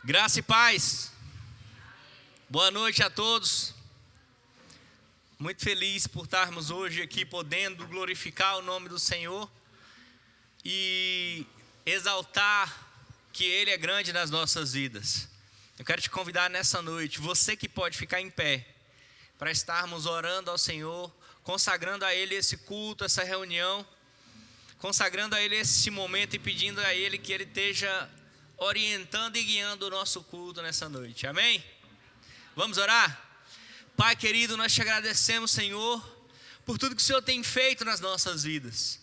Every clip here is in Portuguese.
Graça e paz. Boa noite a todos. Muito feliz por estarmos hoje aqui podendo glorificar o nome do Senhor e exaltar que Ele é grande nas nossas vidas. Eu quero te convidar nessa noite, você que pode ficar em pé, para estarmos orando ao Senhor, consagrando a Ele esse culto, essa reunião, consagrando a Ele esse momento e pedindo a Ele que Ele esteja orientando e guiando o nosso culto nessa noite, amém? Vamos orar? Pai querido, nós te agradecemos, Senhor, por tudo que o Senhor tem feito nas nossas vidas.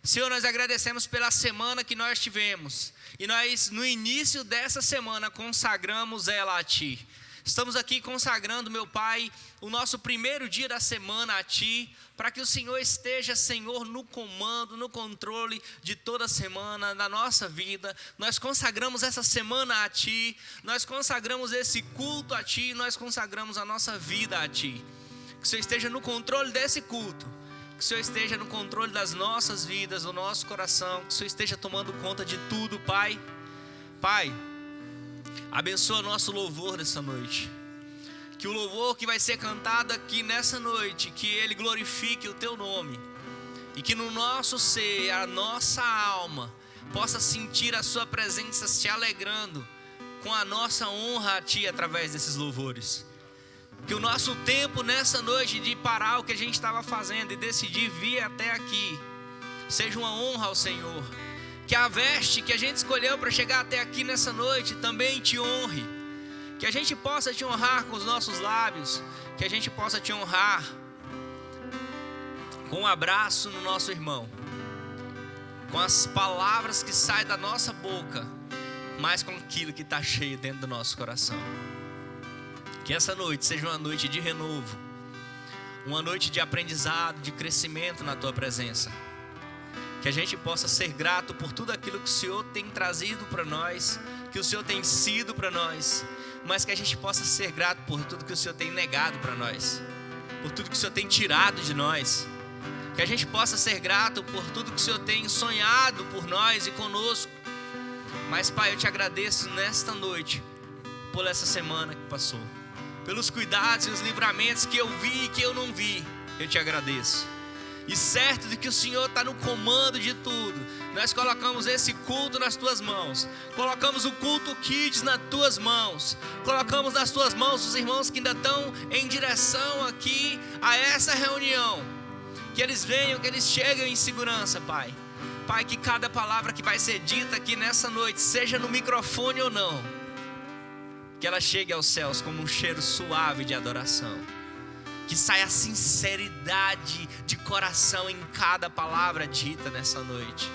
Senhor, nós agradecemos pela semana que nós tivemos, e nós no início dessa semana consagramos ela a Ti. Estamos aqui consagrando, meu Pai, o nosso primeiro dia da semana a Ti, para que o Senhor esteja, Senhor, no comando, no controle de toda a semana, da nossa vida. Nós consagramos essa semana a Ti, nós consagramos esse culto a Ti, nós consagramos a nossa vida a Ti. Que o Senhor esteja no controle desse culto, que o Senhor esteja no controle das nossas vidas, do nosso coração, que o Senhor esteja tomando conta de tudo, Pai. Pai, abençoa nosso louvor dessa noite. Que o louvor que vai ser cantado aqui nessa noite, que ele glorifique o Teu nome. E que no nosso ser, a nossa alma, possa sentir a Sua presença se alegrando com a nossa honra a Ti através desses louvores. Que o nosso tempo nessa noite de parar o que a gente estava fazendo e decidir vir até aqui, seja uma honra ao Senhor. Que a veste que a gente escolheu para chegar até aqui nessa noite também Te honre. Que a gente possa Te honrar com os nossos lábios. Que a gente possa Te honrar com um abraço no nosso irmão, com as palavras que saem da nossa boca, mas com aquilo que está cheio dentro do nosso coração. Que essa noite seja uma noite de renovo, uma noite de aprendizado, de crescimento na Tua presença. Que a gente possa ser grato por tudo aquilo que o Senhor tem trazido para nós, que o Senhor tem sido para nós, mas que a gente possa ser grato por tudo que o Senhor tem negado para nós, por tudo que o Senhor tem tirado de nós. Que a gente possa ser grato por tudo que o Senhor tem sonhado por nós e conosco. Mas Pai, eu Te agradeço nesta noite por essa semana que passou, pelos cuidados e os livramentos que eu vi e que eu não vi. Eu Te agradeço. E certo de que o Senhor está no comando de tudo, nós colocamos esse culto nas Tuas mãos. Colocamos o culto Kids nas Tuas mãos. Colocamos nas Tuas mãos os irmãos que ainda estão em direção aqui a essa reunião. Que eles venham, que eles cheguem em segurança, Pai. Pai, que cada palavra que vai ser dita aqui nessa noite, seja no microfone ou não, que ela chegue aos céus como um cheiro suave de adoração. Que saia sinceridade de coração em cada palavra dita nessa noite.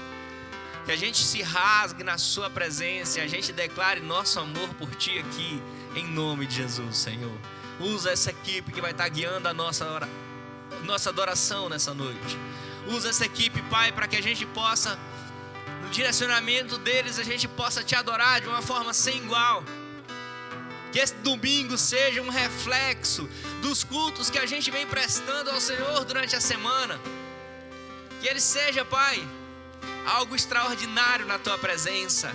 Que a gente se rasgue na Sua presença e a gente declare nosso amor por Ti aqui, em nome de Jesus, Senhor. Usa essa equipe que vai estar guiando a nossa adoração nessa noite. Usa essa equipe, Pai, para que a gente possa, no direcionamento deles, a gente possa Te adorar de uma forma sem igual. Que esse domingo seja um reflexo dos cultos que a gente vem prestando ao Senhor durante a semana. Que ele seja, Pai, algo extraordinário na Tua presença.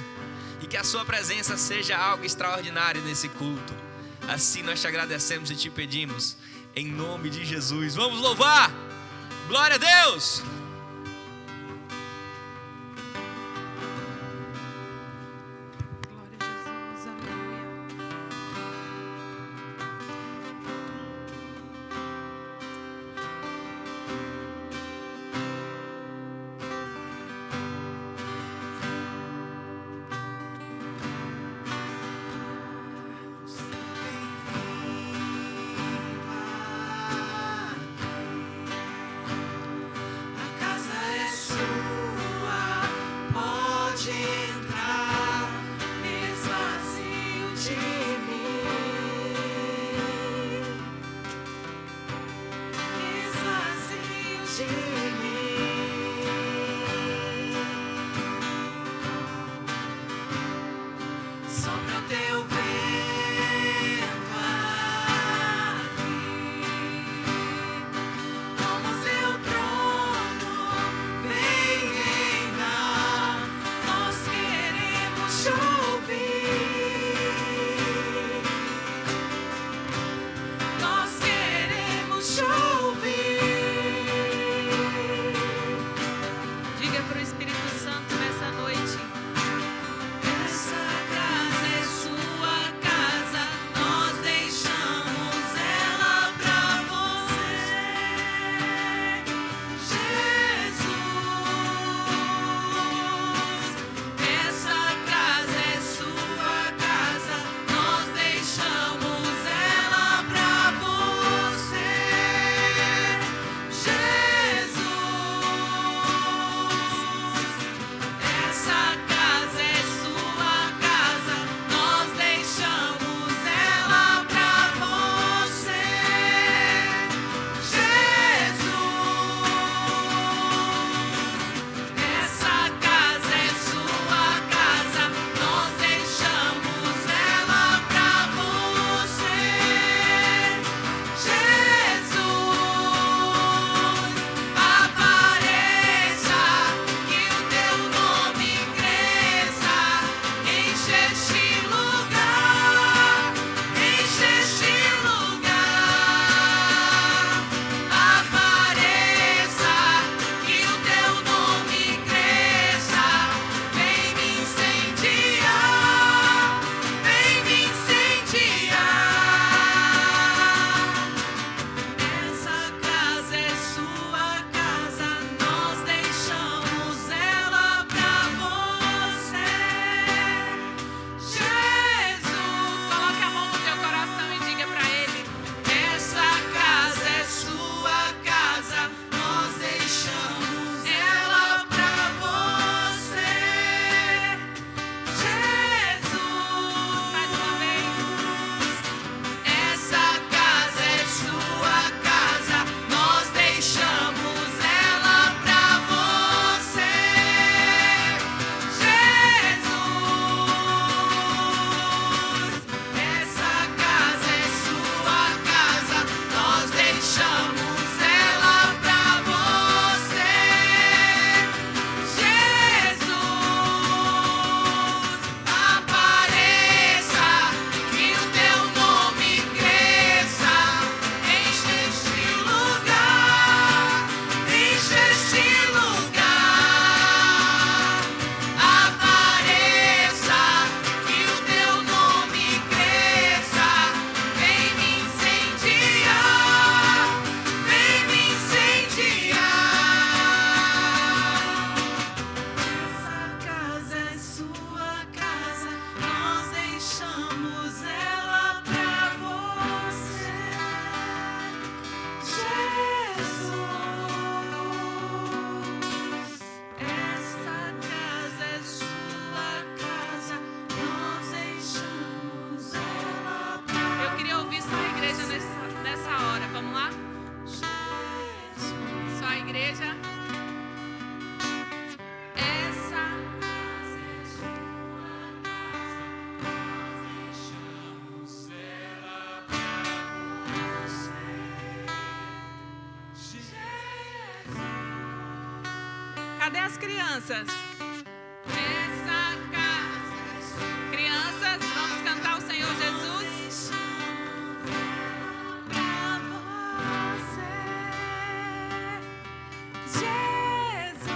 E que a Sua presença seja algo extraordinário nesse culto. Assim nós Te agradecemos e Te pedimos, em nome de Jesus. Vamos louvar! Glória a Deus! Cadê as crianças? Essa casa. Crianças, vamos cantar o Senhor Jesus? Pra você, Jesus,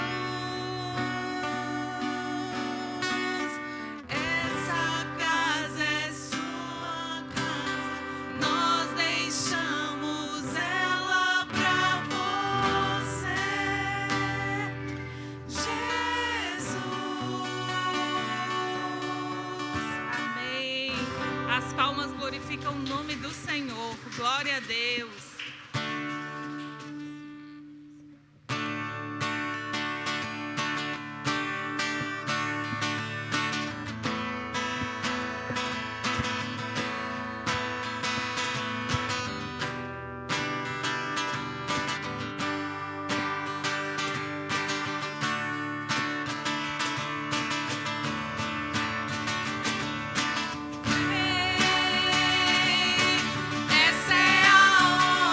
essa casa é sua casa. Nós deixamos ela pra você, Jesus. Amém. As palmas glorificam o nome do Senhor. Glória a Deus. Essa é a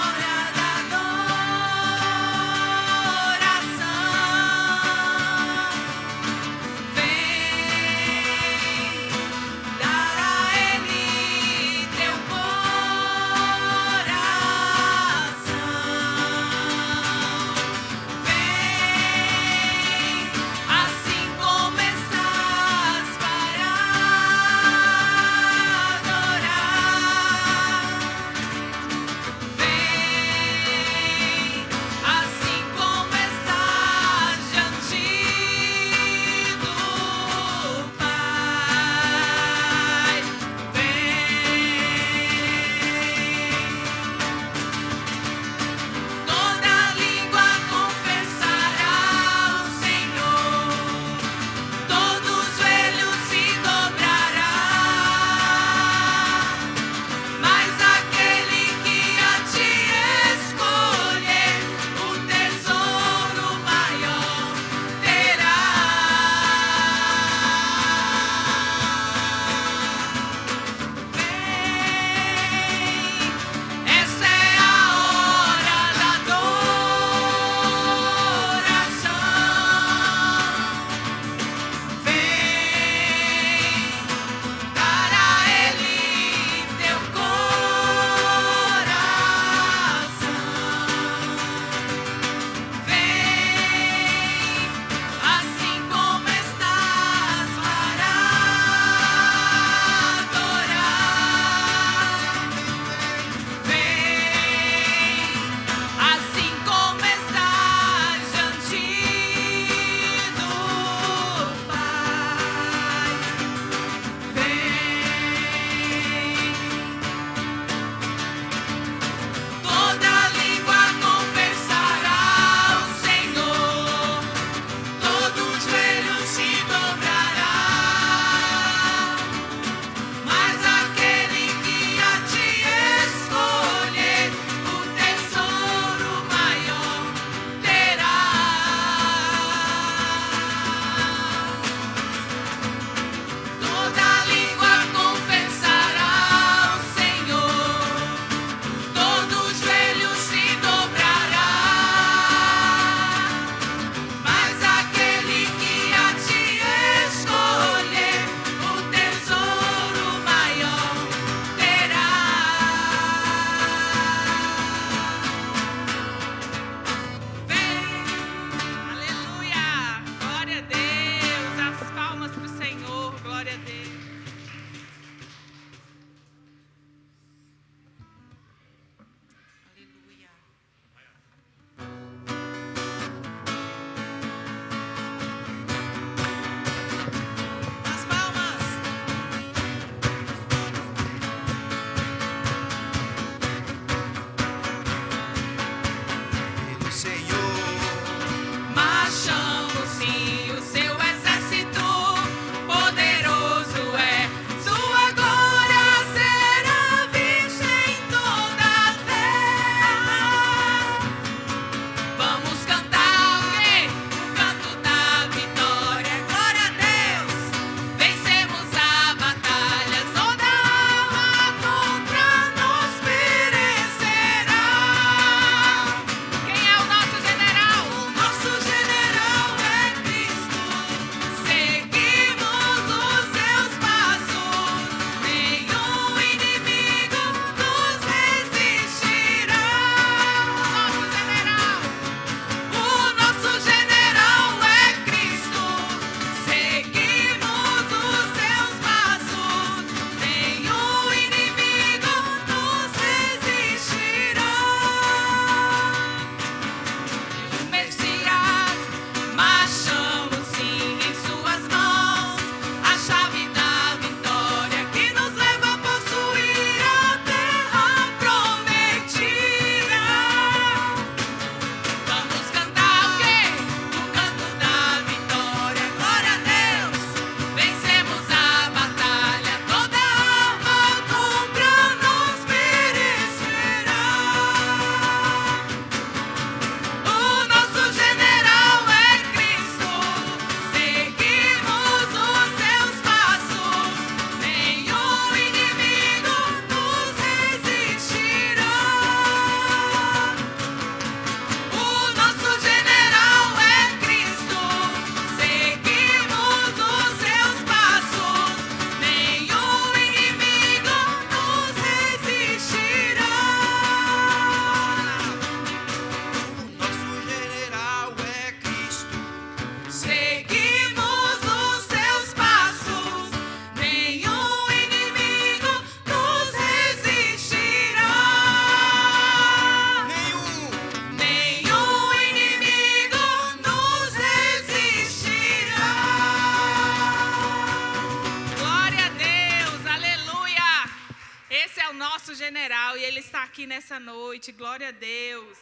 nosso general e Ele está aqui nessa noite. Glória a Deus.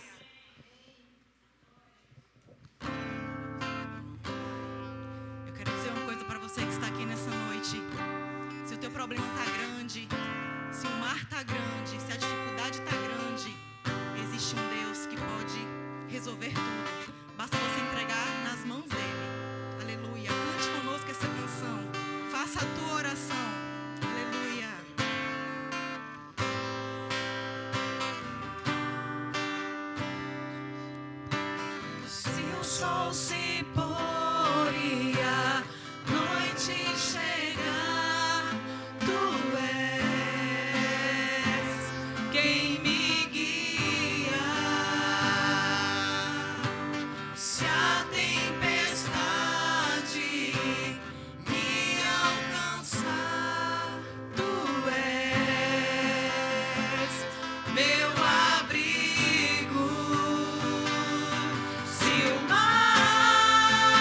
Eu quero dizer uma coisa para você que está aqui nessa noite. Se o teu problema está grande, se o mar está grande, se a dificuldade está grande, existe um Deus que pode resolver tudo. Basta você entregar nas mãos dele. Aleluia. Cante conosco essa canção. Faça a tua oração. Aleluia. Se o sol se pôr e a noite chegar, tu és quem me guia. Se a tempestade me alcançar, tu és meu abrigo. Se o mar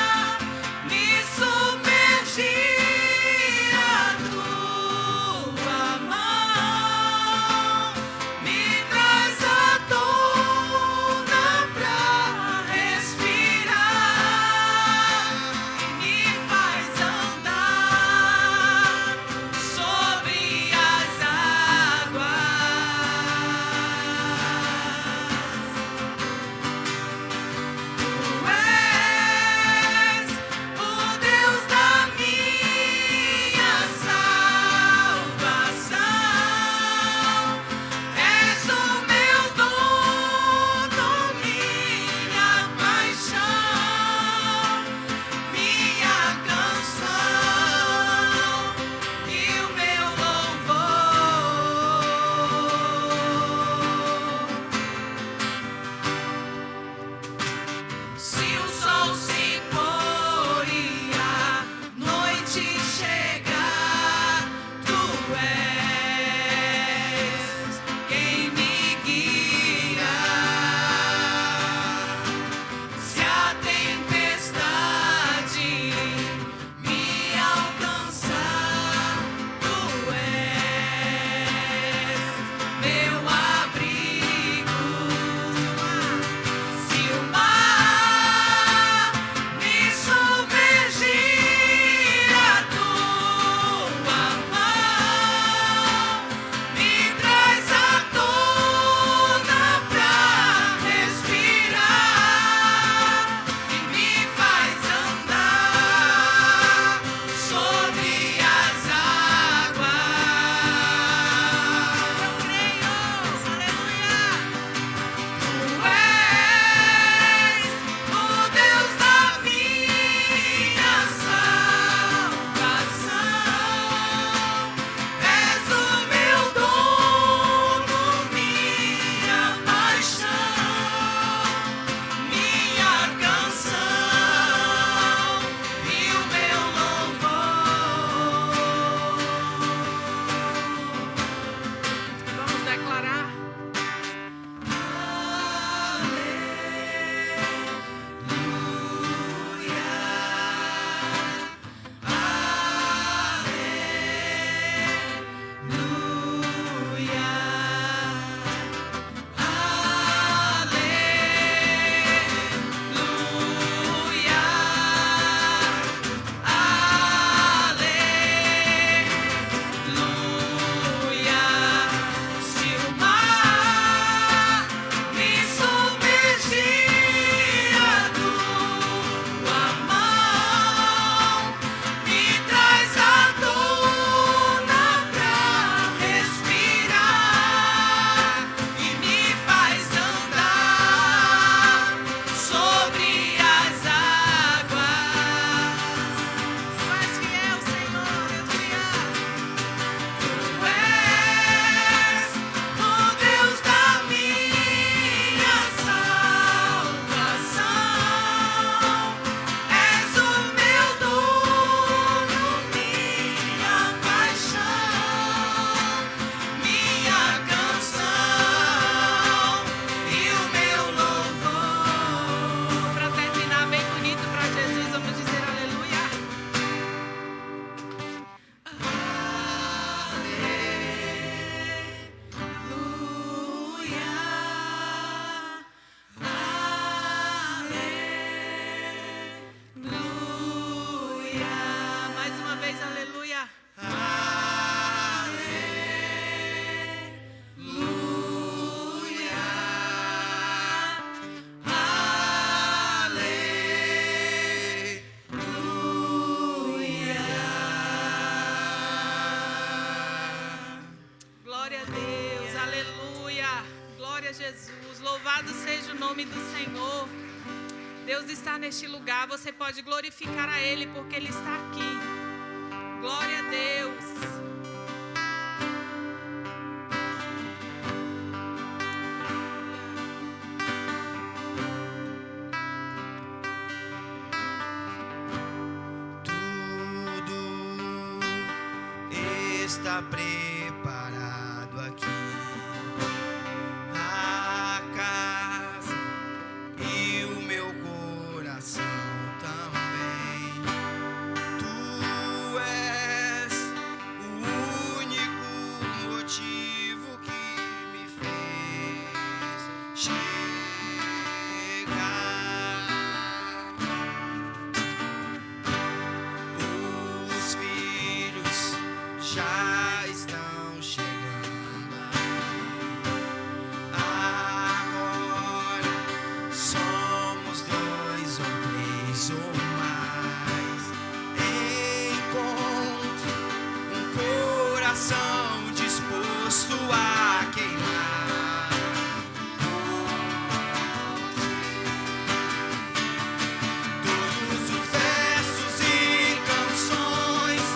Glória a Jesus. Louvado seja o nome do Senhor. Deus está neste lugar. Você pode glorificar a Ele porque Ele está aqui. Glória a Deus. Está preparado aqui a casa e o meu coração também. Tu és o único motivo que me fez chegar. Os filhos já estão chegando. Agora somos 2 ou 3 ou mais. Encontre um coração disposto a queimar. Todos os versos e canções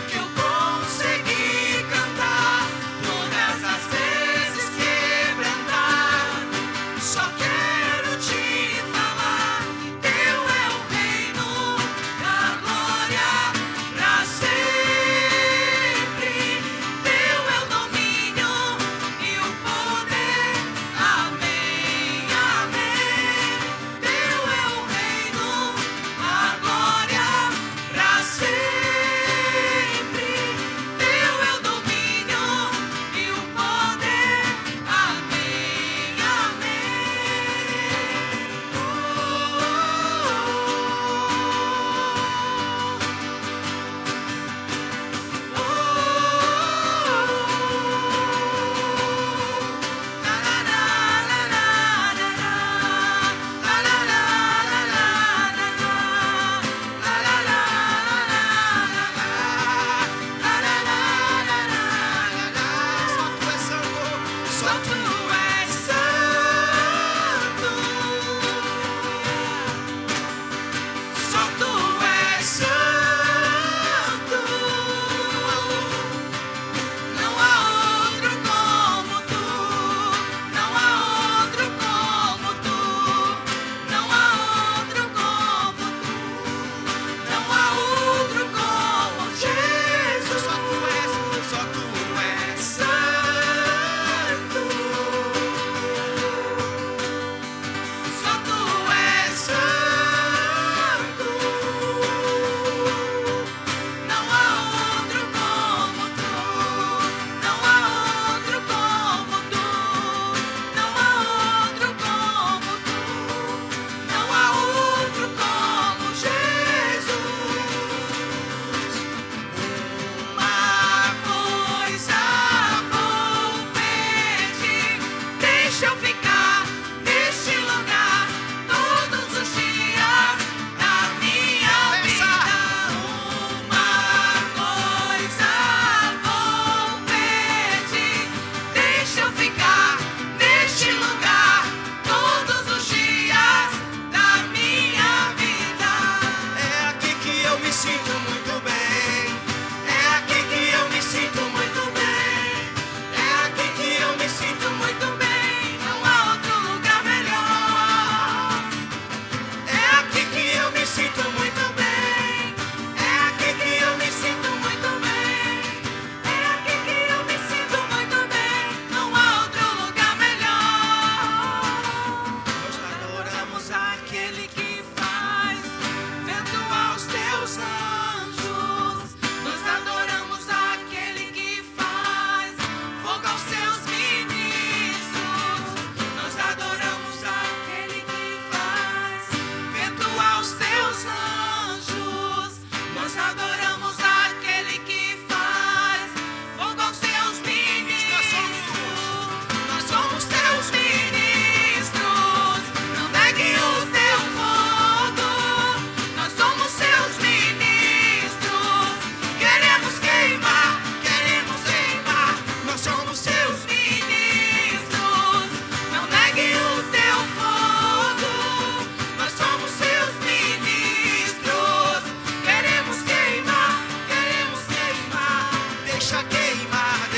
que eu consegui cantar, todas as vezes quebrantar, só quero te falar que teu é o reino da glória pra sempre. Teu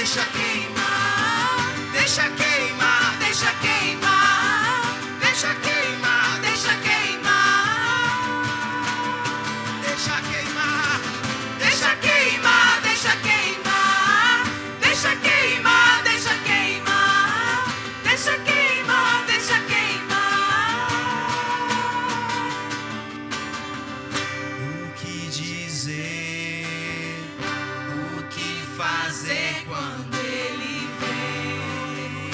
deixa queimar, deixa queimar, deixa queimar, deixa queimar, deixa queimar, deixa queimar, deixa queimar, deixa queimar, deixa queimar, deixa queimar, deixa queimar, deixa queimar. O que dizer, o que fazer quando ele vem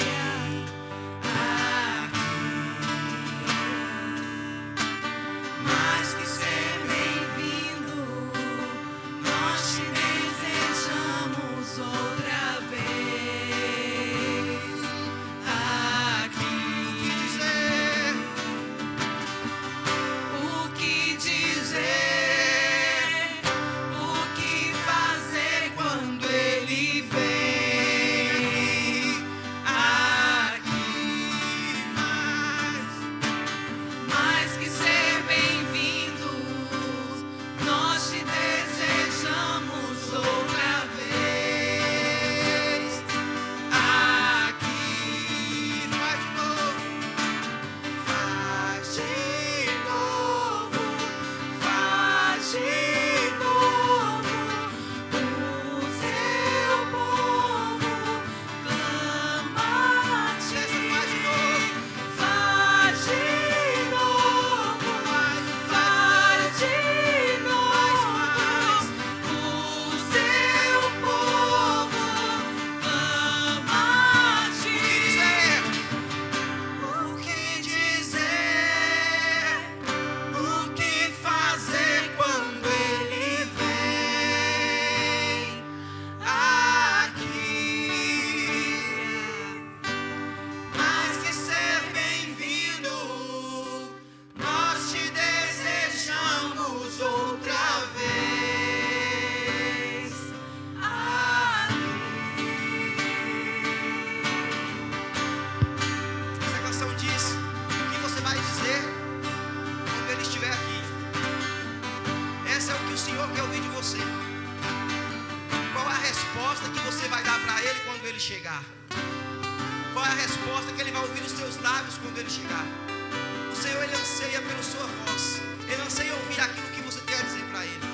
aqui? Mais que ser bem-vindo, nós te desejamos outra vez aqui. O que dizer, o que fazer quando ele vem aqui? Mais que ser bem-vindos, nós te desejamos outra vez aqui. Faz de novo, faz de novo, faz de novo. O seu povo clama a ti. Faz de novo, faz de novo, faz de novo. O seu povo clama a ti. O que dizer, o que fazer quando ele vem aqui? Mais que ser bem-vindo, nós te desejamos outra vez aqui. Essa canção diz o que você vai dizer quando ele estiver aqui. Essa é o que o Senhor quer ouvir de você. Qual é a resposta que você vai dar para ele quando ele chegar? Qual é a resposta que ele vai ouvir dos seus lábios quando ele chegar? O Senhor, ele anseia pela sua voz. Ele anseia ouvir aquilo que você quer dizer para ele.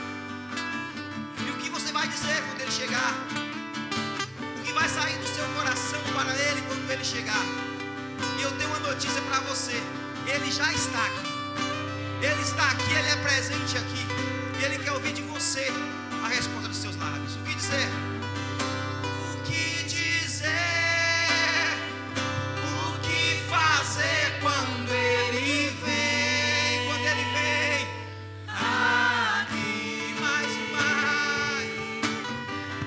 E o que você vai dizer quando ele chegar? O que vai sair do seu coração para ele quando ele chegar? E eu tenho uma notícia para você. Ele já está aqui. Ele está aqui, ele é presente aqui. E ele quer ouvir de você a resposta dos seus lábios. O que dizer? O que dizer? O que fazer quando ele vem? Quando ele vem aqui, mais e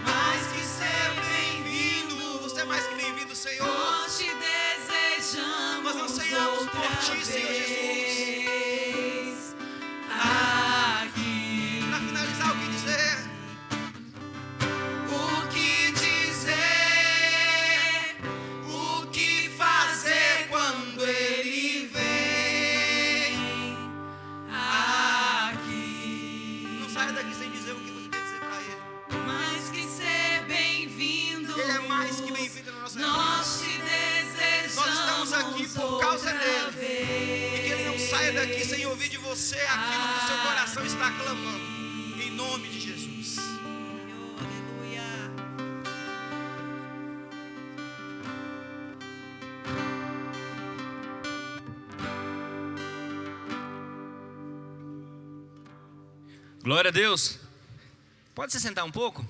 mais que ser bem-vindo. Você é mais que bem-vindo, Senhor. Nós te desejamos Nós anseiamos por ti, Senhor Jesus. aqui. Para finalizar, o que dizer? O que dizer? O que fazer quando ele vem aqui? Não saia daqui sem dizer o que você quer dizer para ele. Mais que ser bem-vindo, Ele é mais que bem-vindo na nossa vida. nós te desejamos Nós estamos aqui por causa outra dele. vez. E que ele não saia daqui sem ouvir de você aquilo que o seu coração está clamando. Em nome de Jesus. Aleluia. Glória a Deus. Pode se sentar um pouco?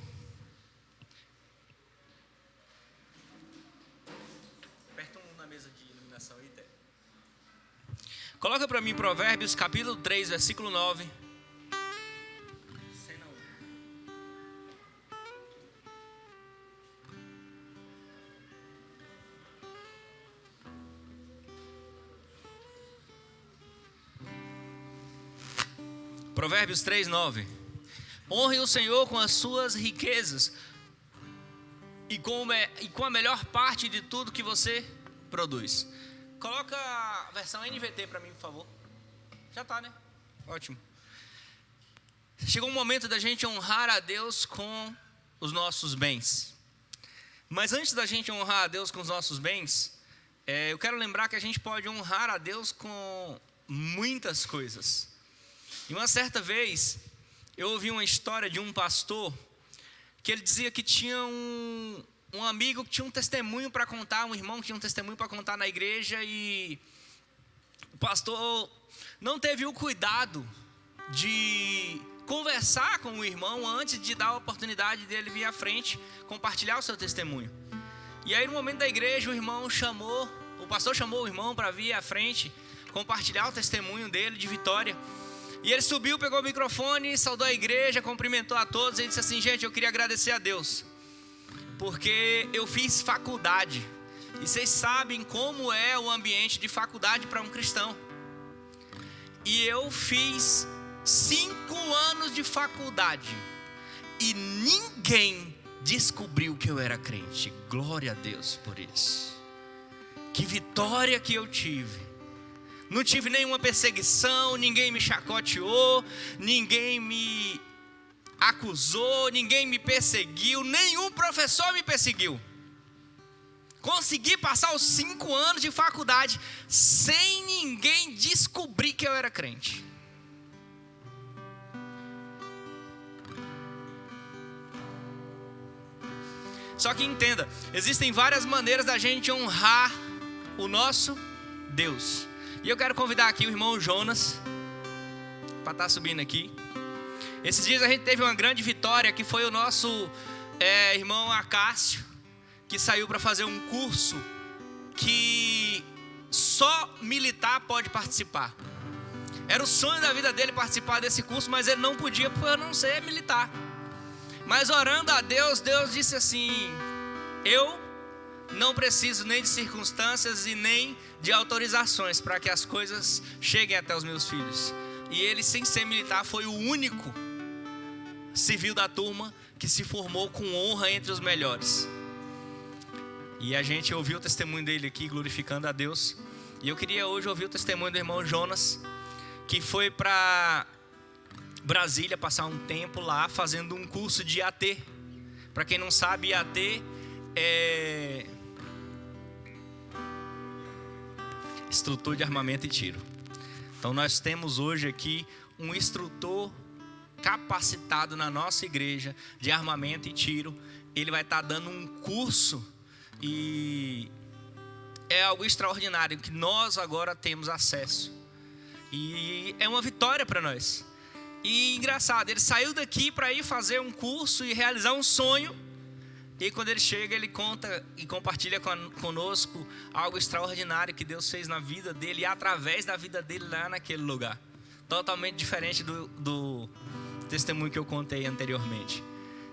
Aperta na mesa de iluminação aí, Té. Coloca para mim Provérbios capítulo 3, versículo 9. Provérbios 3, 9. Honre o Senhor com as suas riquezas e com a melhor parte de tudo que você produz. Coloca a versão NVT para mim, por favor. Já tá, né? Ótimo. Chegou um momento da gente honrar a Deus com os nossos bens. Mas antes da gente honrar a Deus com os nossos bens, eu quero lembrar que a gente pode honrar a Deus com muitas coisas. E uma certa vez, eu ouvi uma história de um pastor, que ele dizia que tinha um amigo que tinha um testemunho para contar, um irmão que tinha um testemunho para contar na igreja, e o pastor não teve o cuidado de conversar com o irmão antes de dar a oportunidade dele vir à frente, compartilhar o seu testemunho. E aí no momento da igreja, o pastor chamou o irmão para vir à frente, compartilhar o testemunho dele de vitória. E ele subiu, pegou o microfone, saudou a igreja, cumprimentou a todos e disse assim: gente, eu queria agradecer a Deus, porque eu fiz faculdade, e vocês sabem como é o ambiente de faculdade para um cristão. E eu fiz 5 anos de faculdade e ninguém descobriu que eu era crente. Glória a Deus por isso. Que vitória que eu tive. Não tive nenhuma perseguição, ninguém me chacoteou, ninguém me acusou, ninguém me perseguiu, nenhum professor me perseguiu. Consegui passar os 5 anos de faculdade sem ninguém descobrir que eu era crente. Só que entenda, existem várias maneiras da gente honrar o nosso Deus. E eu quero convidar aqui o irmão Jonas para estar subindo aqui. Esses dias a gente teve uma grande vitória, que foi o nosso irmão Acácio, que saiu para fazer um curso que só militar pode participar. Era o sonho da vida dele participar desse curso, mas ele não podia por não ser militar. Mas orando a Deus, Deus disse assim: eu não preciso nem de circunstâncias e nem de autorizações para que as coisas cheguem até os meus filhos. E ele, sem ser militar, foi o único civil da turma que se formou com honra entre os melhores. E a gente ouviu o testemunho dele aqui, glorificando a Deus. E eu queria hoje ouvir o testemunho do irmão Jonas, que foi para Brasília passar um tempo lá fazendo um curso de IAT. Para quem não sabe, IAT é instrutor de armamento e tiro. Então nós temos hoje aqui um instrutor capacitado na nossa igreja de armamento e tiro. Ele vai estar dando um curso e é algo extraordinário que nós agora temos acesso. E é uma vitória para nós. E engraçado, ele saiu daqui para ir fazer um curso e realizar um sonho. E quando ele chega, ele conta e compartilha conosco algo extraordinário que Deus fez na vida dele e através da vida dele lá naquele lugar. Totalmente diferente do testemunho que eu contei anteriormente.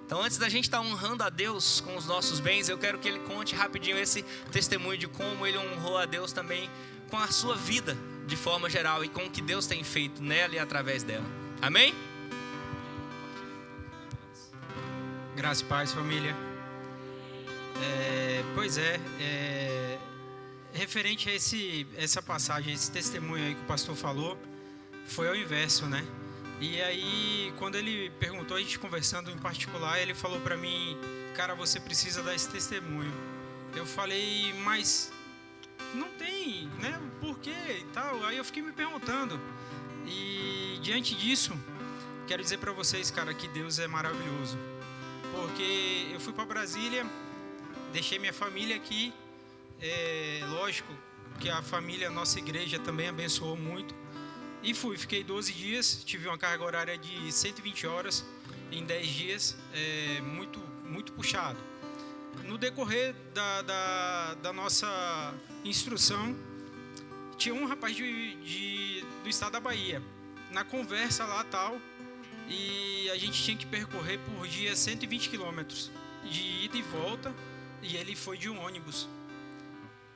Então, antes da gente estar honrando a Deus com os nossos bens, eu quero que ele conte rapidinho esse testemunho de como ele honrou a Deus também com a sua vida de forma geral e com o que Deus tem feito nela e através dela. Amém? Graça e paz, família. Referente a essa passagem, esse testemunho aí que o pastor falou, foi ao inverso, né? E aí, quando ele perguntou, a gente conversando em particular, ele falou para mim: cara, você precisa dar esse testemunho. Eu falei: mas não tem, né? Por quê e tal? Aí eu fiquei me perguntando. E diante disso, quero dizer para vocês, cara, que Deus é maravilhoso. Porque eu fui para Brasília, deixei minha família aqui. Lógico que a família, a nossa igreja também abençoou muito. E fiquei 12 dias, tive uma carga horária de 120 horas em 10 dias, muito, muito puxado. No decorrer da nossa instrução, tinha um rapaz do estado da Bahia, na conversa lá tal, e a gente tinha que percorrer por dia 120 quilômetros de ida e volta, e ele foi de um ônibus.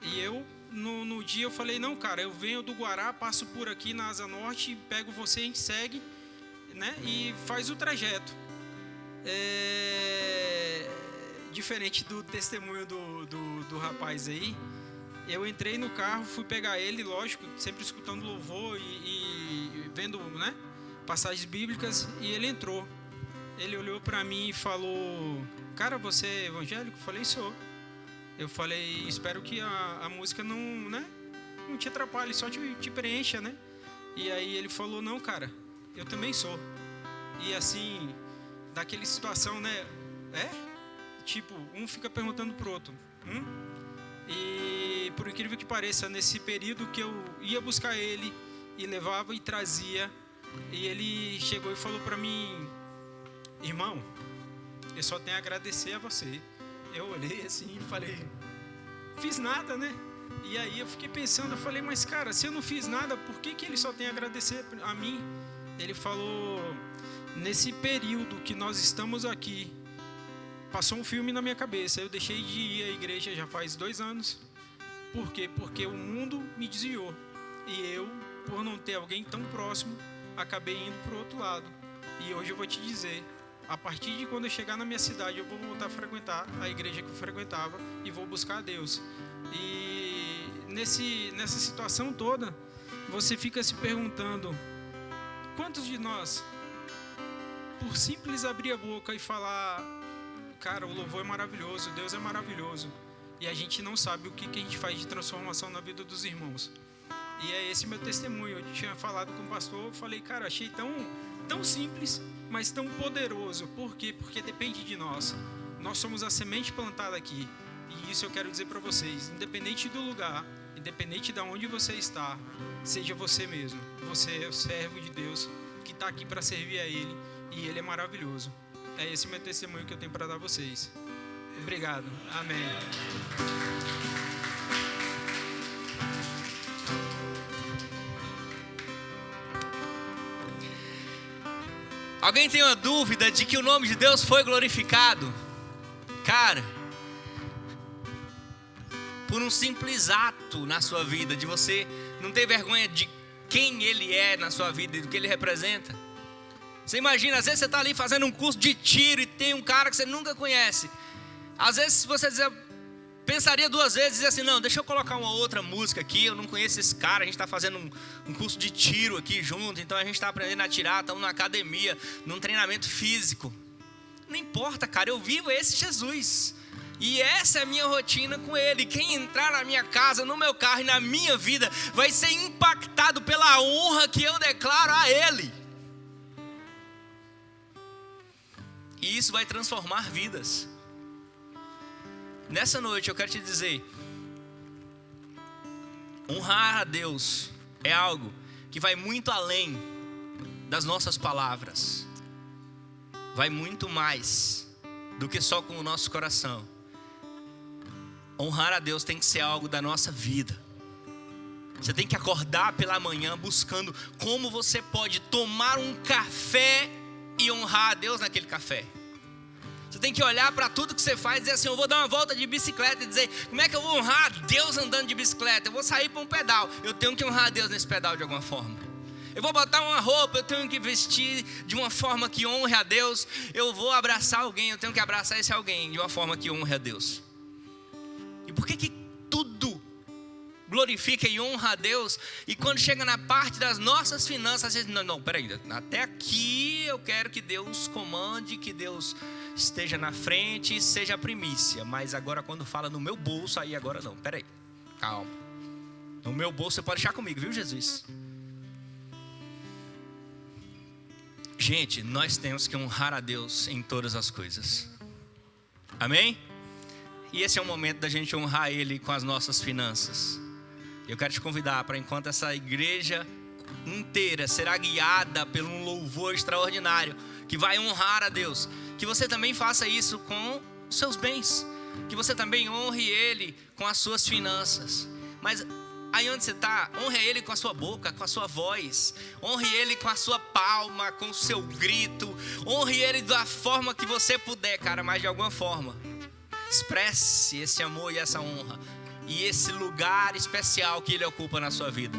E eu, no dia, eu falei: não, cara, eu venho do Guará, passo por aqui na Asa Norte, pego você, a gente segue, né, e faz o trajeto. Diferente do testemunho do rapaz aí, eu entrei no carro, fui pegar ele, lógico, sempre escutando louvor e vendo, né, passagens bíblicas, e ele entrou. ele olhou para mim e falou: cara, você é evangélico? Eu falei: sou. Eu falei: espero que a música não te atrapalhe, só te preencha, né? E aí ele falou: não, cara, eu também sou. E assim, daquela situação, né? Tipo, um fica perguntando pro outro. E por incrível que pareça, nesse período que eu ia buscar ele e levava e trazia, e ele chegou e falou para mim: irmão, eu só tenho a agradecer a você. Eu olhei assim e falei: fiz nada, né? E aí eu fiquei pensando, eu falei: mas cara, se eu não fiz nada, por que ele só tem a agradecer a mim? Ele falou: nesse período que nós estamos aqui, passou um filme na minha cabeça. Eu deixei de ir à igreja já faz 2 anos. Por quê? Porque o mundo me desviou. E eu, por não ter alguém tão próximo, acabei indo para o outro lado. E hoje eu vou te dizer, a partir de quando eu chegar na minha cidade, eu vou voltar a frequentar a igreja que eu frequentava e vou buscar a Deus. E nessa situação toda, você fica se perguntando: quantos de nós, por simples abrir a boca e falar: cara, o louvor é maravilhoso, Deus é maravilhoso, e a gente não sabe o que a gente faz de transformação na vida dos irmãos? E é esse meu testemunho. Eu tinha falado com o pastor, eu falei: cara, achei tão simples, mas tão poderoso. Por quê? Porque depende de nós. Nós somos a semente plantada aqui. E isso eu quero dizer para vocês: independente do lugar, independente de onde você está, seja você mesmo. Você é o servo de Deus que está aqui para servir a Ele, e Ele é maravilhoso. É esse meu testemunho que eu tenho para dar a vocês. Obrigado. Amém. Alguém tem uma dúvida de que o nome de Deus foi glorificado? Cara, por um simples ato na sua vida, de você não ter vergonha de quem Ele é na sua vida e do que Ele representa. Você imagina, às vezes você está ali fazendo um curso de tiro e tem um cara que você nunca conhece. Às vezes você pensaria 2 vezes e dizer assim: não, deixa eu colocar uma outra música aqui, eu não conheço esse cara, a gente está fazendo um curso de tiro aqui junto, então a gente está aprendendo a atirar, estamos na academia, num treinamento físico. Não importa, cara, eu vivo esse Jesus. E essa é a minha rotina com Ele. Quem entrar na minha casa, no meu carro e na minha vida vai ser impactado pela honra que eu declaro a Ele. E isso vai transformar vidas. Nessa noite eu quero te dizer: honrar a Deus é algo que vai muito além das nossas palavras. Vai muito mais do que só com o nosso coração. Honrar a Deus tem que ser algo da nossa vida. Você tem que acordar pela manhã buscando como você pode tomar um café e honrar a Deus naquele café. Você tem que olhar para tudo que você faz e dizer assim: eu vou dar uma volta de bicicleta, e dizer: como é que eu vou honrar a Deus andando de bicicleta? Eu vou sair para um pedal, eu tenho que honrar a Deus nesse pedal de alguma forma. Eu vou botar uma roupa, eu tenho que vestir de uma forma que honre a Deus. Eu vou abraçar alguém, eu tenho que abraçar esse alguém de uma forma que honre a Deus. E por que tudo glorifica e honra a Deus, e quando chega na parte das nossas finanças, você diz: não, peraí, até aqui eu quero que Deus comande, que Deus esteja na frente e seja a primícia, mas agora quando fala no meu bolso, aí agora não, peraí, calma, no meu bolso você pode deixar comigo, viu, Jesus? Gente, nós temos que honrar a Deus em todas as coisas, amém? E esse é o momento da gente honrar Ele com as nossas finanças. Eu quero te convidar para, enquanto essa igreja inteira será guiada por um louvor extraordinário que vai honrar a Deus, que você também faça isso com os seus bens, que você também honre Ele com as suas finanças. Mas aí onde você está, honre Ele com a sua boca, com a sua voz, honre Ele com a sua palma, com o seu grito, honre Ele da forma que você puder, cara, mas de alguma forma expresse esse amor e essa honra e esse lugar especial que Ele ocupa na sua vida.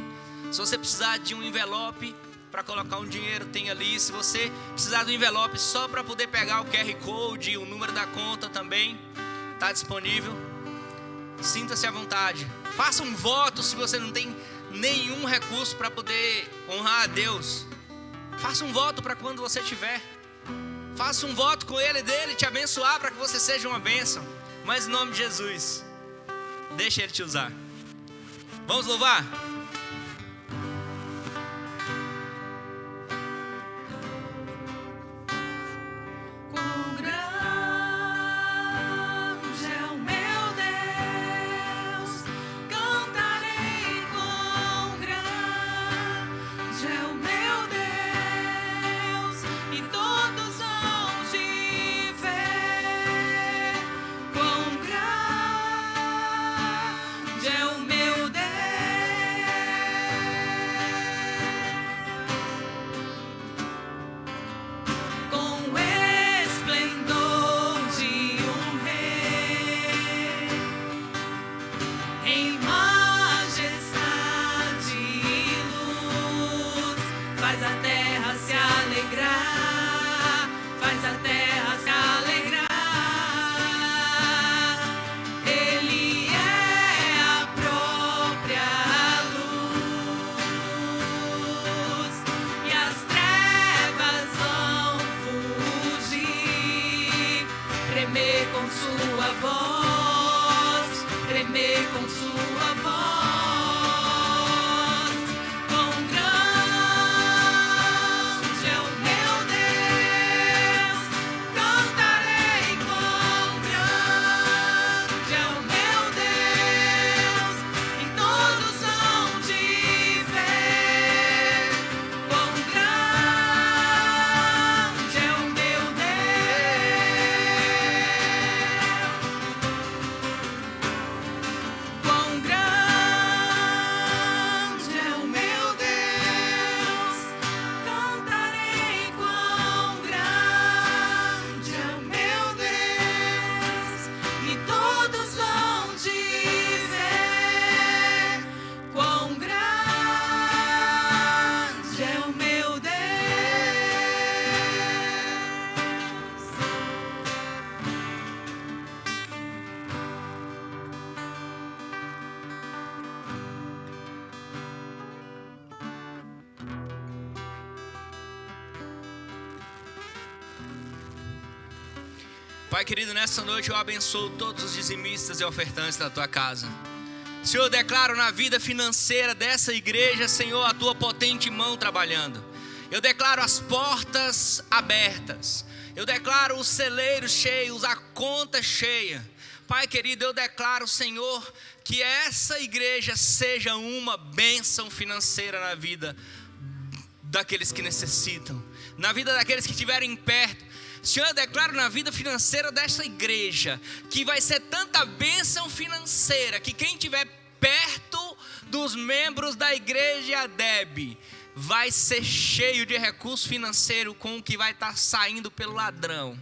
Se você precisar de um envelope para colocar um dinheiro, tem ali. Se você precisar do envelope só para poder pegar o QR Code e o número da conta também está disponível. Sinta-se à vontade. Faça um voto se você não tem nenhum recurso para poder honrar a Deus. Faça um voto para quando você tiver. Faça um voto com ele dele te abençoar para que você seja uma bênção. Mas em nome de Jesus, deixa ele te usar. Vamos louvar? Quão grande é o meu Deus, cantarei quão grande é o meu Deus, e todos hão de ver quão grande é o meu Deus. Com esplendor de um rei, em majestade e luz, faz a terra se alegrar, faz a terra se alegrar. Ele é a própria luz, e as trevas vão fugir, tremer com sua voz, tremer com sua voz. Quão grande é o meu Deus, cantarei quão grande é o meu Deus, e todos hão de ver quão grande é o meu Deus. Quão grande é o meu Deus, cantarei quão grande é o meu Deus, e todos hão de ver quão grande é o meu Deus. Pai querido, nessa noite eu abençoo todos os dizimistas e ofertantes da tua casa. Senhor, eu declaro na vida financeira dessa igreja, Senhor, a tua potente mão trabalhando. Eu declaro as portas abertas. Eu declaro os celeiros cheios, a conta cheia. Pai querido, eu declaro, Senhor, que essa igreja seja uma bênção financeira na vida daqueles que necessitam, na vida daqueles que estiverem perto. Senhor, eu declaro na vida financeira dessa igreja que vai ser tanta bênção financeira que quem estiver perto dos membros da igreja ADEB vai ser cheio de recurso financeiro com o que vai estar saindo pelo ladrão,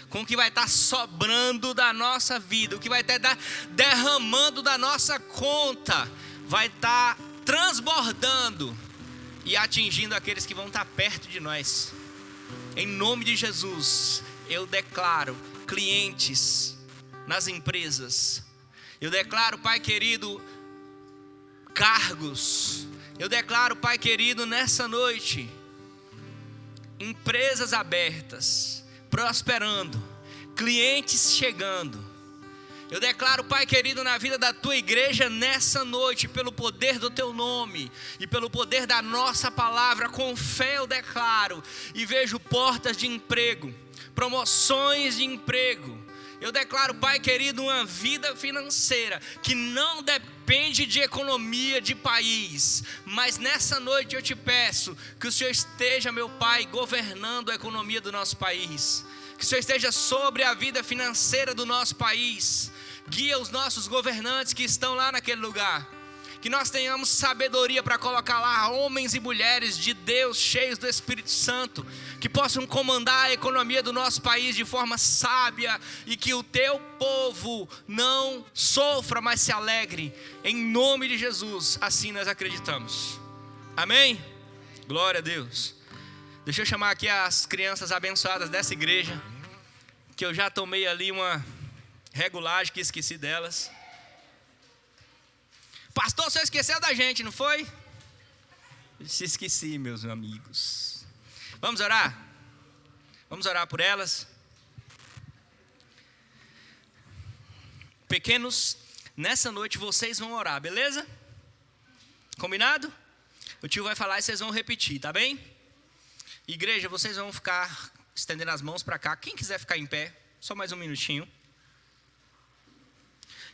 com o que vai estar sobrando da nossa vida, o que vai estar derramando da nossa conta, vai estar transbordando e atingindo aqueles que vão estar perto de nós. Em nome de Jesus, eu declaro clientes nas empresas. Eu declaro, Pai querido, cargos. Eu declaro, Pai querido, nessa noite, empresas abertas, prosperando, clientes chegando. Eu declaro, Pai querido, na vida da tua igreja nessa noite, pelo poder do teu nome e pelo poder da nossa palavra, com fé eu declaro e vejo portas de emprego, promoções de emprego. Eu declaro, Pai querido, uma vida financeira que não depende de economia de país, mas nessa noite eu te peço que o Senhor esteja, meu Pai, governando a economia do nosso país, que o Senhor esteja sobre a vida financeira do nosso país. Guia os nossos governantes que estão lá naquele lugar, que nós tenhamos sabedoria para colocar lá homens e mulheres de Deus, cheios do Espírito Santo, que possam comandar a economia do nosso país de forma sábia, e que o teu povo não sofra, mas se alegre, em nome de Jesus. Assim nós acreditamos, amém? Glória a Deus. Deixa eu chamar aqui as crianças abençoadas dessa igreja, que eu já tomei ali uma regulagem que esqueci delas. Pastor, você esqueceu da gente, não foi? Se esqueci, meus amigos. Vamos orar? Vamos orar por elas. Pequenos, nessa noite vocês vão orar, beleza? Combinado? O tio vai falar e vocês vão repetir, tá bem? Igreja, vocês vão ficar estendendo as mãos para cá. Quem quiser ficar em pé, só mais um minutinho.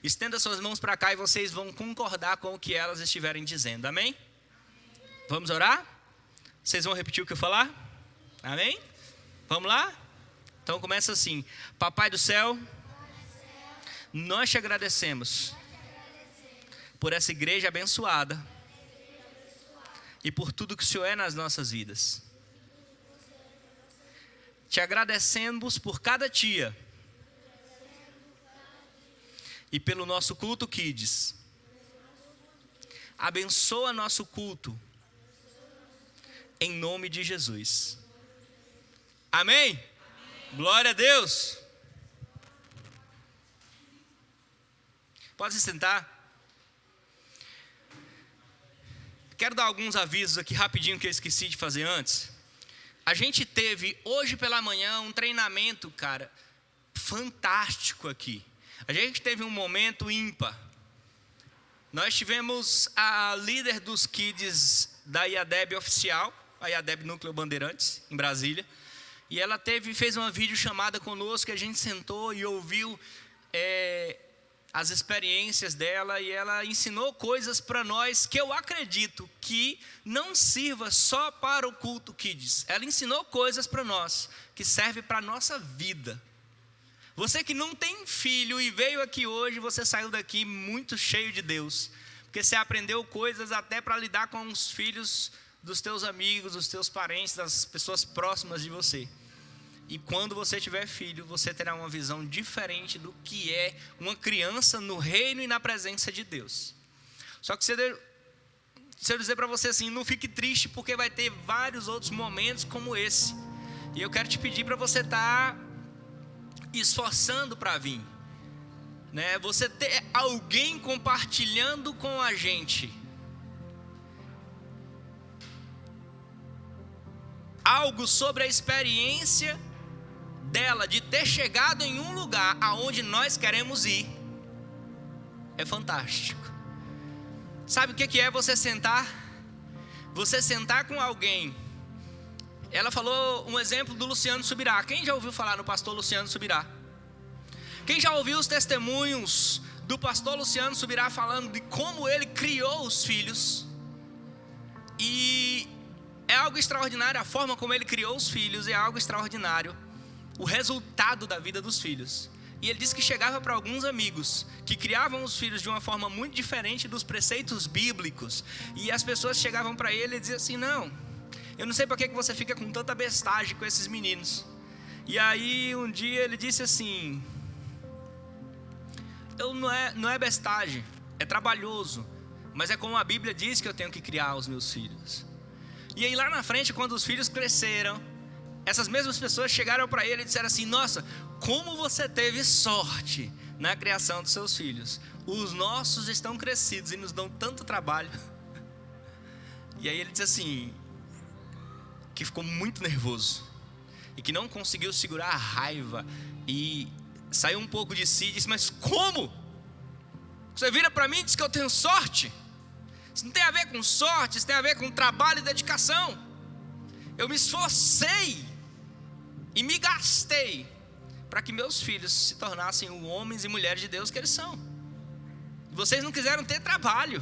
Estenda suas mãos para cá e vocês vão concordar com o que elas estiverem dizendo, amém? Vamos orar? Vocês vão repetir o que eu falar? Amém? Vamos lá? Então começa assim: Papai do céu, nós te agradecemos por essa igreja abençoada e por tudo que o Senhor é nas nossas vidas. Te agradecemos por cada tia e pelo nosso culto Kids. Abençoa nosso culto em nome de Jesus. Amém? Amém. Glória a Deus. Pode se sentar. Quero dar alguns avisos aqui rapidinho que eu esqueci de fazer antes. A gente teve hoje pela manhã um treinamento, cara, fantástico aqui. A gente teve um momento ímpar. Nós tivemos a líder dos Kids da IADEB oficial, a IADEB Núcleo Bandeirantes, em Brasília. E ela fez uma videochamada conosco, que a gente sentou e ouviu as experiências dela. E ela ensinou coisas para nós que eu acredito que não sirva só para o culto Kids. Ela ensinou coisas para nós que servem para a nossa vida. Você que não tem filho e veio aqui hoje, você saiu daqui muito cheio de Deus. Porque você aprendeu coisas até para lidar com os filhos dos teus amigos, dos teus parentes, das pessoas próximas de você. E quando você tiver filho, você terá uma visão diferente do que é uma criança no reino e na presença de Deus. Só que se eu dizer para você assim, não fique triste, porque vai ter vários outros momentos como esse. E eu quero te pedir para você estar esforçando para vir, né? Você ter alguém compartilhando com a gente algo sobre a experiência dela de ter chegado em um lugar aonde nós queremos ir. É fantástico. Sabe o que é você sentar? Você sentar com alguém. Ela falou um exemplo do Luciano Subirá. Quem já ouviu falar no pastor Luciano Subirá? Quem já ouviu os testemunhos do pastor Luciano Subirá falando de como ele criou os filhos? E é algo extraordinário a forma como ele criou os filhos, é algo extraordinário o resultado da vida dos filhos. E ele disse que chegava para alguns amigos que criavam os filhos de uma forma muito diferente dos preceitos bíblicos. E as pessoas chegavam para ele e diziam assim: não, eu não sei para que você fica com tanta bestagem com esses meninos. E aí um dia ele disse assim: não é bestagem, é trabalhoso, mas é como a Bíblia diz que eu tenho que criar os meus filhos. E aí lá na frente, quando os filhos cresceram, essas mesmas pessoas chegaram para ele e disseram assim: nossa, como você teve sorte na criação dos seus filhos. Os nossos estão crescidos e nos dão tanto trabalho. E aí ele disse assim, que ficou muito nervoso e que não conseguiu segurar a raiva e saiu um pouco de si e disse: mas como? Você vira para mim e diz que eu tenho sorte? Isso não tem a ver com sorte, isso tem a ver com trabalho e dedicação. Eu me esforcei e me gastei para que meus filhos se tornassem os homens e mulheres de Deus que eles são. Vocês não quiseram ter trabalho.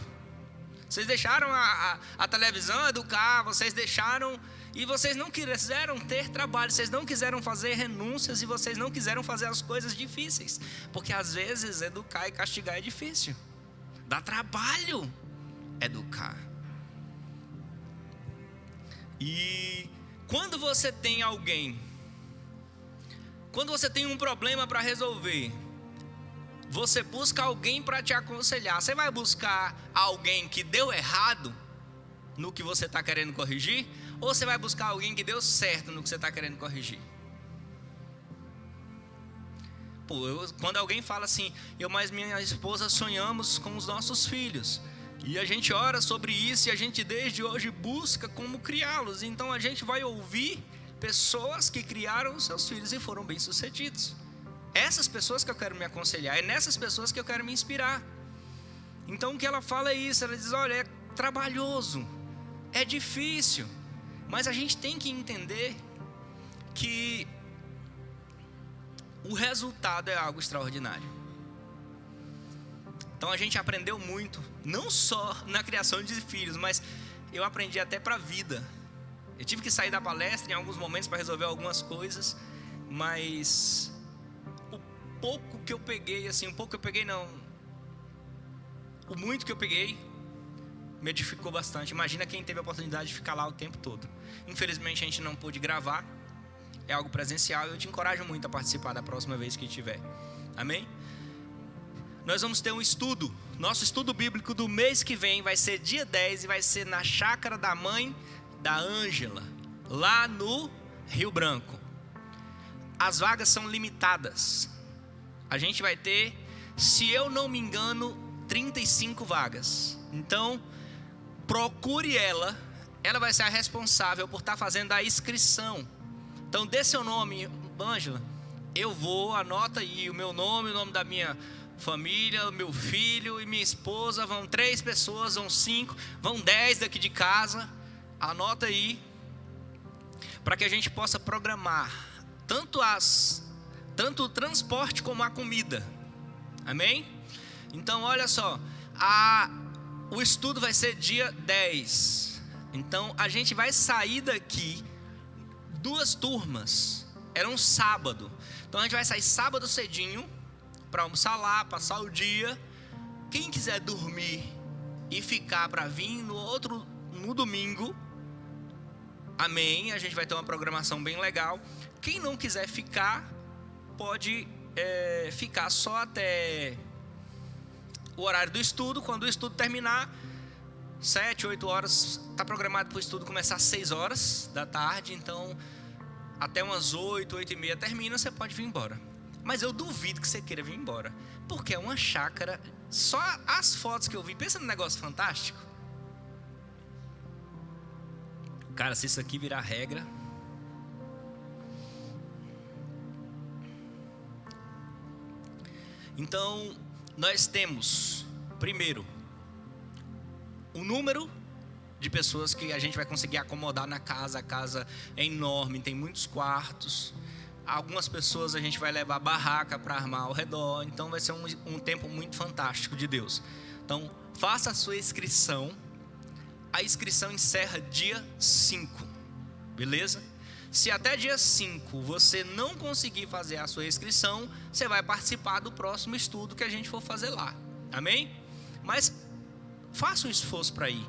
Vocês deixaram a televisão educar, vocês deixaram, e vocês não quiseram ter trabalho, vocês não quiseram fazer renúncias e vocês não quiseram fazer as coisas difíceis. Porque às vezes educar e castigar é difícil. Dá trabalho educar. E quando você tem alguém, quando você tem um problema para resolver, você busca alguém para te aconselhar. Você vai buscar alguém que deu errado no que você está querendo corrigir? Ou você vai buscar alguém que deu certo no que você está querendo corrigir? Quando alguém fala assim, eu mais minha esposa sonhamos com os nossos filhos, e a gente ora sobre isso, e a gente desde hoje busca como criá-los. Então a gente vai ouvir pessoas que criaram os seus filhos e foram bem-sucedidos. Essas pessoas que eu quero me aconselhar, é nessas pessoas que eu quero me inspirar. Então o que ela fala é isso, ela diz, olha, é trabalhoso, é difícil, mas a gente tem que entender que o resultado é algo extraordinário. Então a gente aprendeu muito, não só na criação de filhos, mas eu aprendi até para a vida. Eu tive que sair da palestra em alguns momentos para resolver algumas coisas, mas o pouco que eu peguei, assim, o muito que eu peguei me edificou bastante. Imagina quem teve a oportunidade de ficar lá o tempo todo. Infelizmente a gente não pôde gravar, é algo presencial, e eu te encorajo muito a participar da próxima vez que tiver. Amém? Nós vamos ter um estudo, nosso estudo bíblico do mês que vem vai ser dia 10 e vai ser na chácara da mãe da Ângela, lá no Rio Branco. As vagas são limitadas. A gente vai ter, se eu não me engano, 35 vagas. Então, procure ela vai ser a responsável por estar fazendo a inscrição. Então, dê seu nome, Ângela. Anota aí o meu nome, o nome da minha família, meu filho e minha esposa. Vão 3 pessoas, vão 5, vão 10 daqui de casa. Anota aí, para que a gente possa programar tanto o transporte como a comida. Amém? Então, olha só, o estudo vai ser dia 10. Então, a gente vai sair daqui 2 turmas. Era um sábado. Então, a gente vai sair sábado cedinho para almoçar lá, passar o dia. Quem quiser dormir e ficar para vir no domingo, amém, a gente vai ter uma programação bem legal. Quem não quiser ficar, pode ficar só até o horário do estudo. Quando o estudo terminar, 7, 8 horas, está programado para o estudo começar às 6 horas da tarde. Então, até umas 8, 8 e meia termina, você pode vir embora. Mas eu duvido que você queira vir embora, porque é uma chácara. Só as fotos que eu vi, pensa num negócio fantástico. Cara, se isso aqui virar regra, então nós temos, primeiro, o número de pessoas que a gente vai conseguir acomodar na casa. A casa é enorme, tem muitos quartos. Algumas pessoas a gente vai levar barraca para armar ao redor. Então vai ser um tempo muito fantástico de Deus. Então faça a sua inscrição. A inscrição encerra dia 5, beleza? Se até dia 5 você não conseguir fazer a sua inscrição, você vai participar do próximo estudo que a gente for fazer lá, amém? Mas faça um esforço para ir.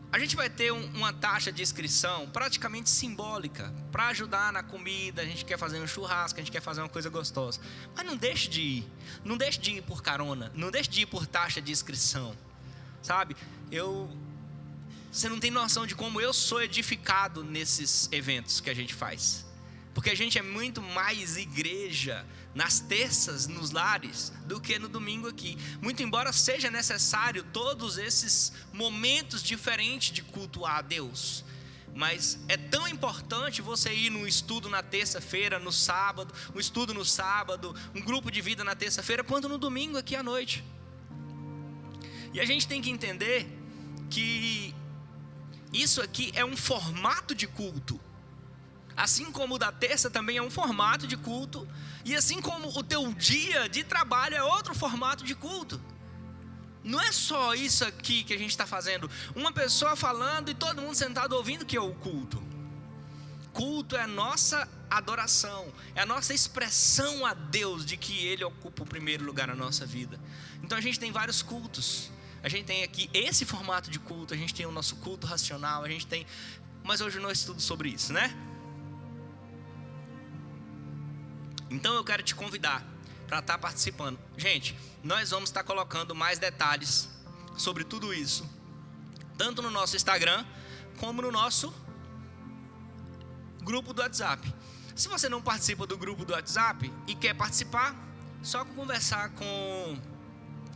A gente vai ter uma taxa de inscrição praticamente simbólica para ajudar na comida. A gente quer fazer um churrasco, a gente quer fazer uma coisa gostosa. Mas não deixe de ir. Não deixe de ir por carona. Não deixe de ir por taxa de inscrição. Sabe? Você não tem noção de como eu sou edificado nesses eventos que a gente faz. Porque a gente é muito mais igreja nas terças, nos lares, do que no domingo aqui. Muito embora seja necessário todos esses momentos diferentes de cultuar a Deus. Mas é tão importante você ir num estudo na terça-feira, no sábado, um estudo no sábado, um grupo de vida na terça-feira, quanto no domingo aqui à noite. E a gente tem que entender que isso aqui é um formato de culto. Assim como o da terça também é um formato de culto. E assim como o teu dia de trabalho é outro formato de culto. Não é só isso aqui que a gente está fazendo. Uma pessoa falando e todo mundo sentado ouvindo, que é o culto. Culto é a nossa adoração. É a nossa expressão a Deus de que Ele ocupa o primeiro lugar na nossa vida. Então a gente tem vários cultos. A gente tem aqui esse formato de culto. A gente tem o nosso culto racional. A gente tem... Mas hoje eu não estudo sobre isso, né? Então eu quero te convidar para estar participando. Gente, nós vamos estar colocando mais detalhes sobre tudo isso, tanto no nosso Instagram, como no nosso grupo do WhatsApp. Se você não participa do grupo do WhatsApp e quer participar, só conversar com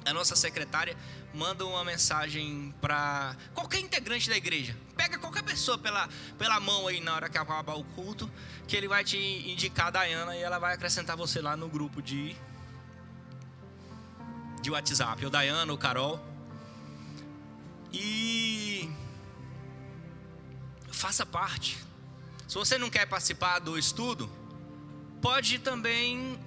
a nossa secretária manda uma mensagem para qualquer integrante da igreja. Pega qualquer pessoa pela mão aí na hora que acabar o culto, que ele vai te indicar a Dayana e ela vai acrescentar você lá no grupo de WhatsApp, ou Dayana ou Carol. E faça parte. Se você não quer participar do estudo, pode também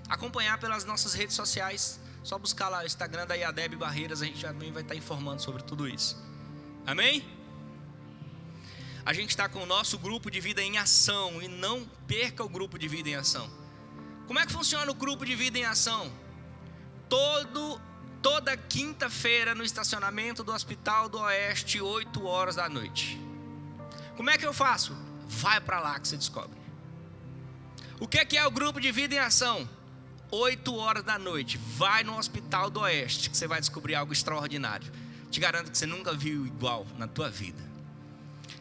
acompanhar pelas nossas redes sociais. Só buscar lá o Instagram da IADEB Barreiras, a gente também vai estar informando sobre tudo isso. Amém? A gente está com o nosso grupo de vida em ação, e não perca o grupo de vida em ação. Como é que funciona o grupo de vida em ação? Toda quinta-feira no estacionamento do Hospital do Oeste, 8 horas da noite. Como é que eu faço? Vai para lá que você descobre. O que é o grupo de vida em ação? 8 horas da noite, vai no Hospital do Oeste, que você vai descobrir algo extraordinário. Te garanto que você nunca viu igual na tua vida.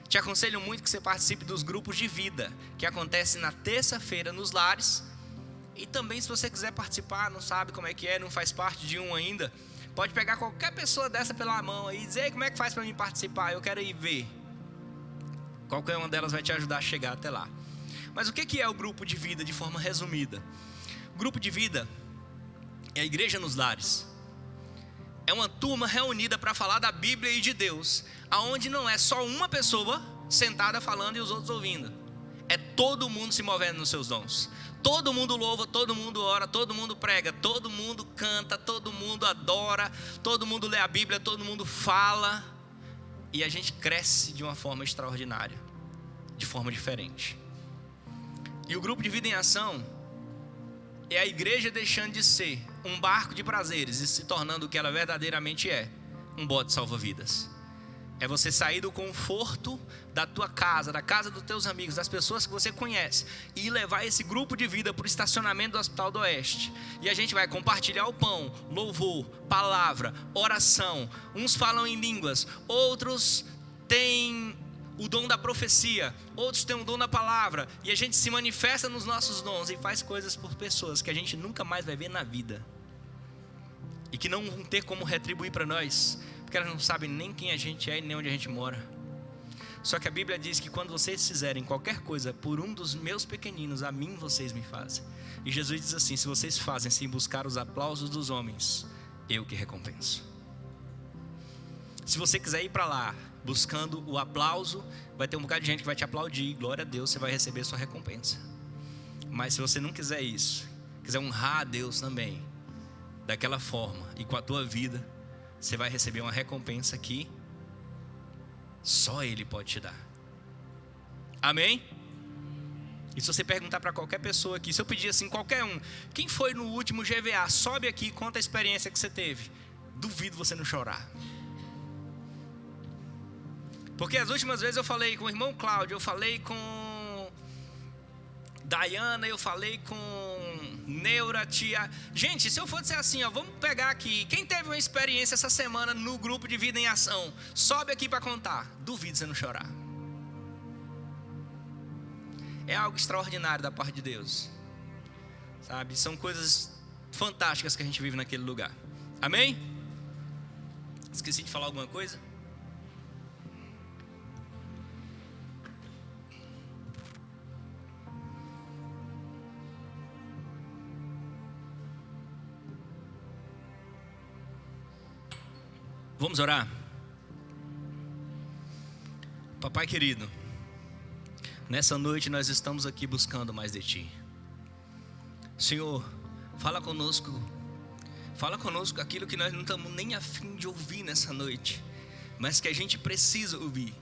Te aconselho muito que você participe dos grupos de vida, que acontecem na terça-feira nos lares. E também, se você quiser participar, não sabe como é que é, não faz parte de um ainda, pode pegar qualquer pessoa dessa pela mão aí e dizer: como é que faz para mim participar? Eu quero ir ver. Qualquer uma delas vai te ajudar a chegar até lá. Mas o que é o grupo de vida de forma resumida? O grupo de vida é a igreja nos lares. É uma turma reunida para falar da Bíblia e de Deus, aonde não é só uma pessoa sentada falando e os outros ouvindo. É todo mundo se movendo nos seus dons. Todo mundo louva, todo mundo ora, todo mundo prega, todo mundo canta, todo mundo adora, todo mundo lê a Bíblia, todo mundo fala. E a gente cresce de uma forma extraordinária, de forma diferente. E o grupo de vida em ação é a igreja deixando de ser um barco de prazeres e se tornando o que ela verdadeiramente é: um bote salva-vidas. É você sair do conforto da tua casa, da casa dos teus amigos, das pessoas que você conhece, e levar esse grupo de vida para o estacionamento do Hospital do Oeste. E a gente vai compartilhar o pão, louvor, palavra, oração. Uns falam em línguas, outros têm o dom da profecia, outros têm o dom da palavra. E a gente se manifesta nos nossos dons e faz coisas por pessoas que a gente nunca mais vai ver na vida, e que não vão ter como retribuir para nós, porque elas não sabem nem quem a gente é e nem onde a gente mora. Só que a Bíblia diz que quando vocês fizerem qualquer coisa por um dos meus pequeninos, a mim vocês me fazem. E Jesus diz assim: se vocês fazem sem buscar os aplausos dos homens, eu que recompenso. Se você quiser ir para lá buscando o aplauso, vai ter um bocado de gente que vai te aplaudir, glória a Deus, você vai receber sua recompensa. Mas se você não quiser isso, quiser honrar a Deus também daquela forma e com a tua vida, você vai receber uma recompensa que só Ele pode te dar. Amém? E se você perguntar para qualquer pessoa aqui, se eu pedir assim, qualquer um: quem foi no último GVA? Sobe aqui e conta a experiência que você teve. Duvido você não chorar. Porque as últimas vezes eu falei com o irmão Cláudio, eu falei com Dayana, eu falei com Neura, tia. Gente, se eu for dizer assim, vamos pegar aqui, quem teve uma experiência essa semana no grupo de vida em ação, sobe aqui para contar. Duvido você não chorar. É algo extraordinário da parte de Deus, sabe? São coisas fantásticas que a gente vive naquele lugar. Amém? Esqueci de falar alguma coisa? Vamos orar? Papai querido, nessa noite nós estamos aqui buscando mais de Ti. Senhor, fala conosco aquilo que nós não estamos nem a fim de ouvir nessa noite, mas que a gente precisa ouvir.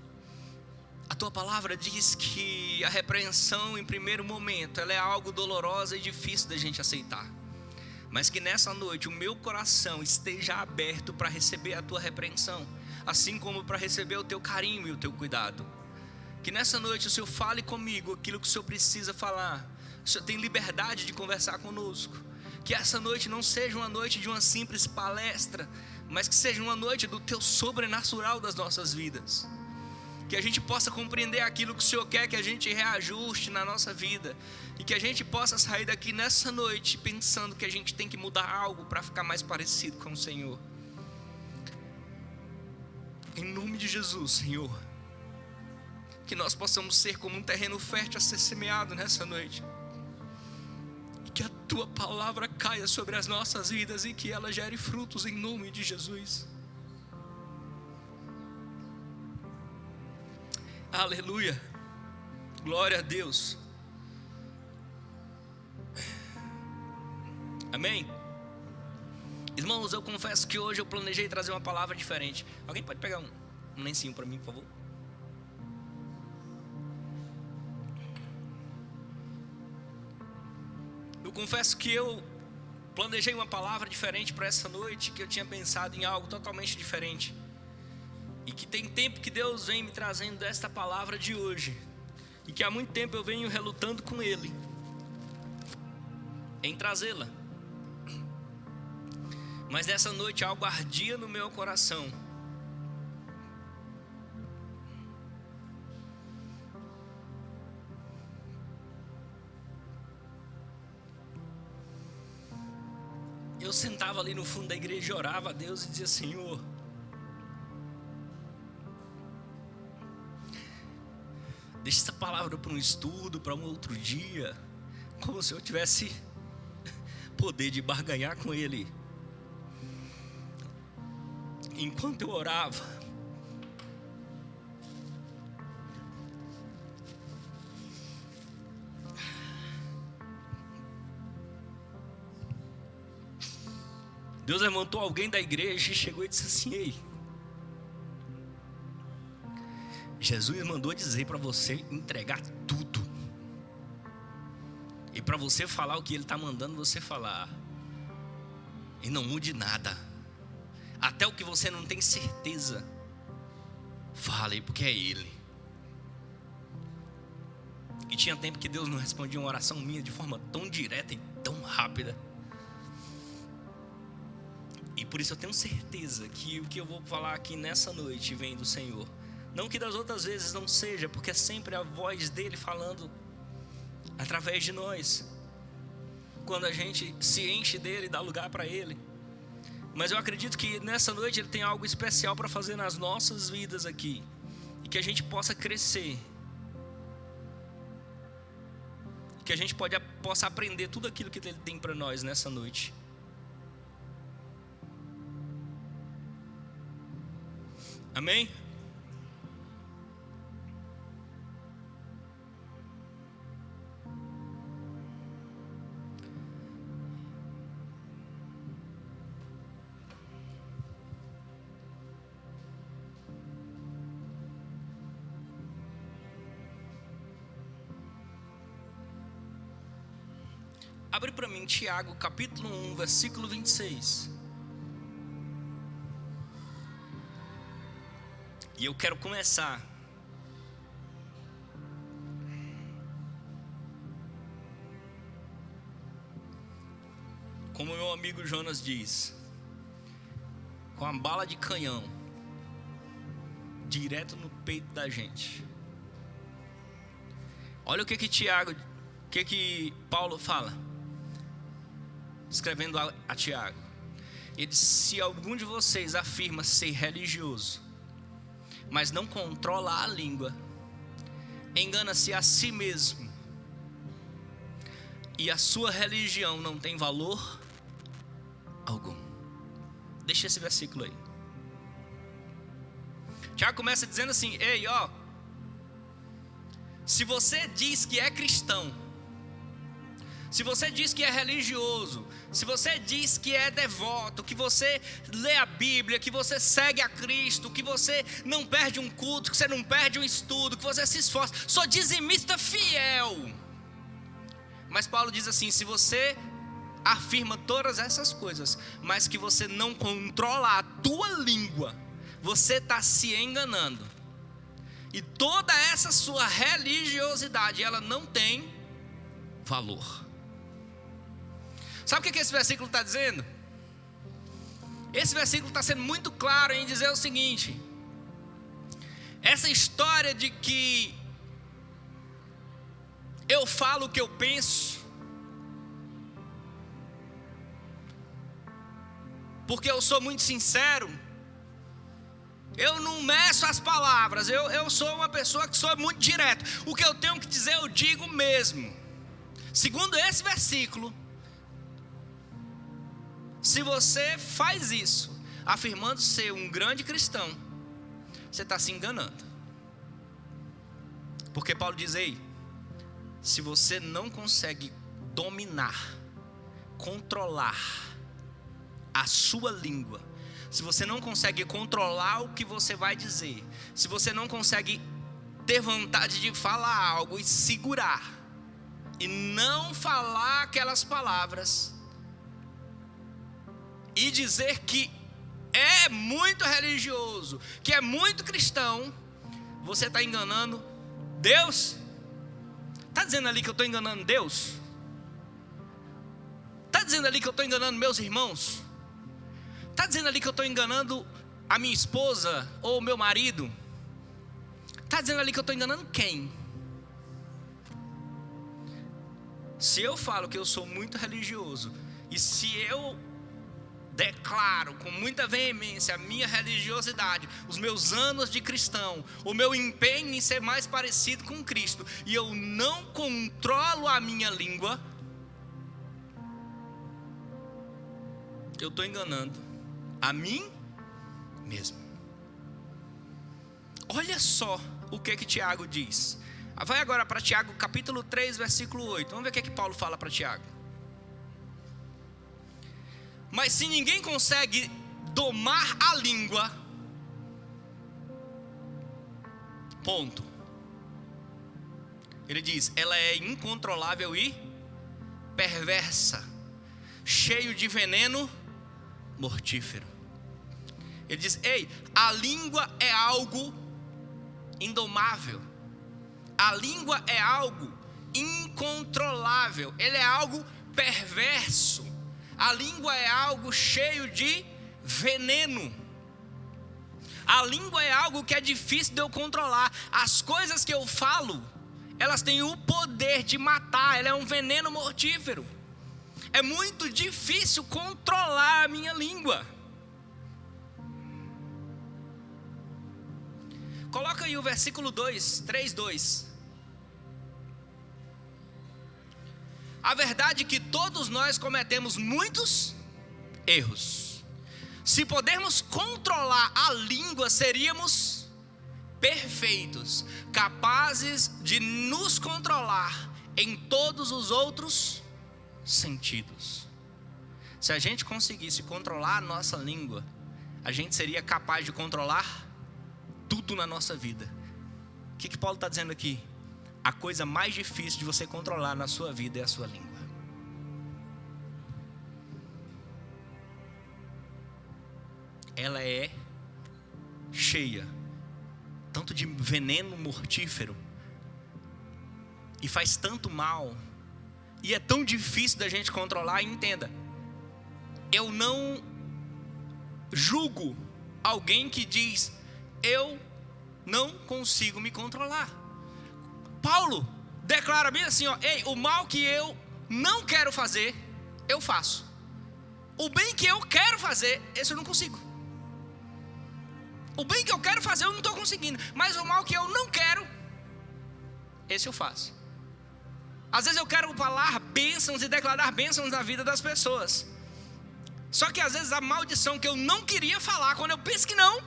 A Tua palavra diz que a repreensão em primeiro momento, ela é algo dolorosa e difícil da gente aceitar. Mas que nessa noite o meu coração esteja aberto para receber a Tua repreensão, assim como para receber o Teu carinho e o Teu cuidado. Que nessa noite o Senhor fale comigo aquilo que o Senhor precisa falar. O Senhor tem liberdade de conversar conosco. Que essa noite não seja uma noite de uma simples palestra, mas que seja uma noite do Teu sobrenatural das nossas vidas. que a gente possa compreender aquilo que o Senhor quer que a gente reajuste na nossa vida, e que a gente possa sair daqui nessa noite pensando que a gente tem que mudar algo para ficar mais parecido com o Senhor. Em nome de Jesus, Senhor, que nós possamos ser como um terreno fértil a ser semeado nessa noite, e que a Tua palavra caia sobre as nossas vidas e que ela gere frutos em nome de Jesus. Aleluia, glória a Deus, amém. Irmãos, eu confesso que hoje eu planejei trazer uma palavra diferente. Alguém pode pegar um lencinho para mim, por favor? Eu confesso que eu planejei uma palavra diferente para essa noite, que eu tinha pensado em algo totalmente diferente, e que tem tempo que Deus vem me trazendo esta palavra de hoje, e que há muito tempo eu venho relutando com Ele em trazê-la. Mas nessa noite algo ardia no meu coração. Eu sentava ali no fundo da igreja e orava a Deus e dizia: Senhor, deixa essa palavra para um estudo, para um outro dia, como se eu tivesse poder de barganhar com Ele. Enquanto eu orava, Deus levantou alguém da igreja e chegou e disse assim: ei, Jesus mandou dizer para você entregar tudo, e para você falar o que Ele está mandando você falar, e não mude nada, até o que você não tem certeza, fale, porque é Ele. E tinha tempo que Deus não respondia uma oração minha de forma tão direta e tão rápida. E por isso eu tenho certeza que o que eu vou falar aqui nessa noite vem do Senhor. Não que das outras vezes não seja, porque é sempre a voz dele falando através de nós, quando a gente se enche dele e dá lugar para ele. Mas eu acredito que nessa noite Ele tem algo especial para fazer nas nossas vidas aqui, e que a gente possa crescer, que a gente possa aprender tudo aquilo que Ele tem para nós nessa noite. Amém? Abre para mim Tiago, capítulo 1, versículo 26. E eu quero começar como meu amigo Jonas diz, com a bala de canhão direto no peito da gente. Olha o que que Paulo fala, escrevendo a Tiago. Ele diz: se algum de vocês afirma ser religioso, mas não controla a língua, engana-se a si mesmo, e a sua religião não tem valor algum. Deixa esse versículo aí. Tiago começa dizendo assim: ei, ó, se você diz que é cristão, se você diz que é religioso, se você diz que é devoto, que você lê a Bíblia, que você segue a Cristo, que você não perde um culto, que você não perde um estudo, que você se esforça, sou dizimista fiel. Mas Paulo diz assim: se você afirma todas essas coisas, mas que você não controla a tua língua, você está se enganando. E toda essa sua religiosidade, ela não tem valor. Sabe o que esse versículo está dizendo? Esse versículo está sendo muito claro em dizer o seguinte: Essa história de que eu falo o que eu penso, porque eu sou muito sincero, eu não meço as palavras, eu sou uma pessoa que sou muito direto. O que eu tenho que dizer eu digo mesmo. Segundo esse versículo, se você faz isso, afirmando ser um grande cristão, você está se enganando. Porque Paulo diz aí, se você não consegue dominar, controlar a sua língua, se você não consegue controlar o que você vai dizer, se você não consegue ter vontade de falar algo e segurar, e não falar aquelas palavras, e dizer que é muito religioso, que é muito cristão, você está enganando Deus. Está dizendo ali que eu estou enganando Deus? Está dizendo ali que eu estou enganando meus irmãos? Está dizendo ali que eu estou enganando a minha esposa ou o meu marido? Está dizendo ali que eu estou enganando quem? Se eu falo que eu sou muito religioso, e se eu declaro com muita veemência a minha religiosidade, os meus anos de cristão, o meu empenho em ser mais parecido com Cristo, e eu não controlo a minha língua, eu estou enganando a mim mesmo. Olha só o que Tiago diz. Vai agora para Tiago capítulo 3, versículo 8. Vamos ver o que Paulo fala para Tiago. Mas se ninguém consegue domar a língua, ponto. Ele diz, ela é incontrolável e perversa, cheio de veneno mortífero. Ele diz, ei, a língua é algo indomável. A língua é algo incontrolável. Ele é algo perverso. A língua é algo cheio de veneno. A língua é algo que é difícil de eu controlar. As coisas que eu falo, elas têm o poder de matar. Ela é um veneno mortífero. É muito difícil controlar a minha língua. Coloca aí o versículo 2, 3:2. A verdade é que todos nós cometemos muitos erros. Se pudermos controlar a língua, seríamos perfeitos, capazes de nos controlar em todos os outros sentidos. Se a gente conseguisse controlar a nossa língua, a gente seria capaz de controlar tudo na nossa vida. O que Paulo está dizendo aqui? A coisa mais difícil de você controlar na sua vida é a sua língua. Ela é cheia tanto de veneno mortífero e faz tanto mal, e é tão difícil da gente controlar. E entenda, eu não julgo alguém que diz, eu não consigo me controlar. Paulo declara bem assim, ó, ei, o mal que eu não quero fazer, eu faço. O bem que eu quero fazer, esse eu não consigo. O bem que eu quero fazer, eu não estou conseguindo. Mas o mal que eu não quero, esse eu faço. Às vezes eu quero falar bênçãos e declarar bênçãos na vida das pessoas. Só que às vezes a maldição que eu não queria falar, quando eu penso que não,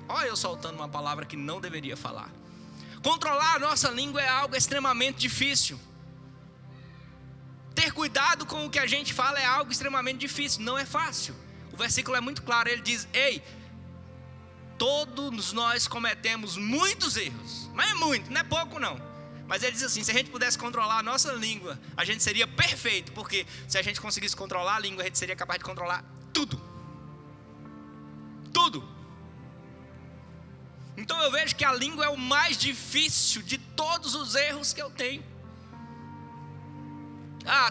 olha eu soltando uma palavra que não deveria falar. Controlar a nossa língua é algo extremamente difícil. Ter cuidado com o que a gente fala é algo extremamente difícil, não é fácil. O versículo é muito claro, ele diz, ei, todos nós cometemos muitos erros. Não é muito, não é pouco não. Mas ele diz assim, se a gente pudesse controlar a nossa língua, a gente seria perfeito. Porque se a gente conseguisse controlar a língua, a gente seria capaz de controlar tudo. Tudo. Então eu vejo que a língua é o mais difícil de todos os erros que eu tenho.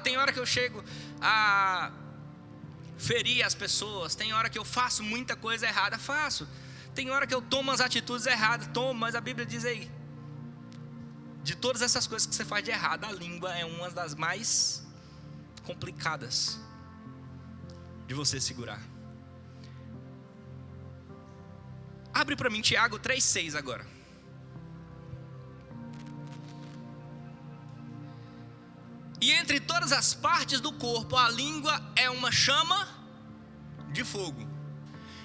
Tem hora que eu chego a ferir as pessoas, tem hora que eu faço muita coisa errada, faço. Tem hora que eu tomo umas atitudes erradas, mas a Bíblia diz aí, de todas essas coisas que você faz de errado, a língua é uma das mais complicadas de você segurar. Abre para mim Tiago 3,6 agora. E entre todas as partes do corpo, a língua é uma chama de fogo.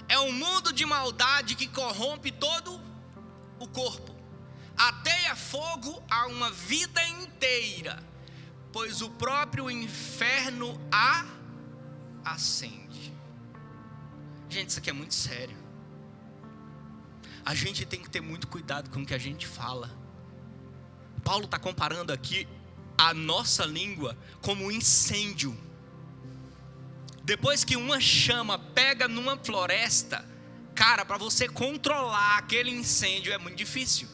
É um mundo de maldade que corrompe todo o corpo. Ateia fogo a uma vida inteira, pois o próprio inferno a acende. Gente, isso aqui é muito sério. A gente tem que ter muito cuidado com o que a gente fala. Paulo está comparando aqui a nossa língua como um incêndio. Depois que uma chama pega numa floresta, cara, para você controlar aquele incêndio é muito difícil.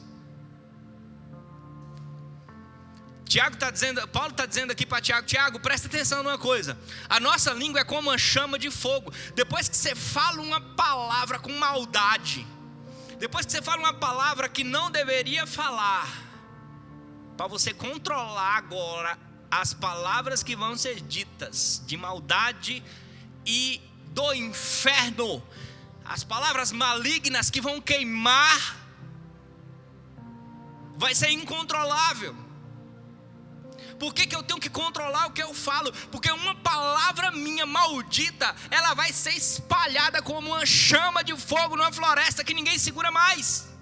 Paulo está dizendo aqui para Tiago, presta atenção numa coisa. A nossa língua é como uma chama de fogo. Depois que você fala uma palavra com maldade, depois que você fala uma palavra que não deveria falar, para você controlar agora as palavras que vão ser ditas de maldade e do inferno, as palavras malignas que vão queimar, vai ser incontrolável. Por que eu tenho que controlar o que eu falo? Porque uma palavra minha maldita, ela vai ser espalhada como uma chama de fogo numa floresta que ninguém segura mais.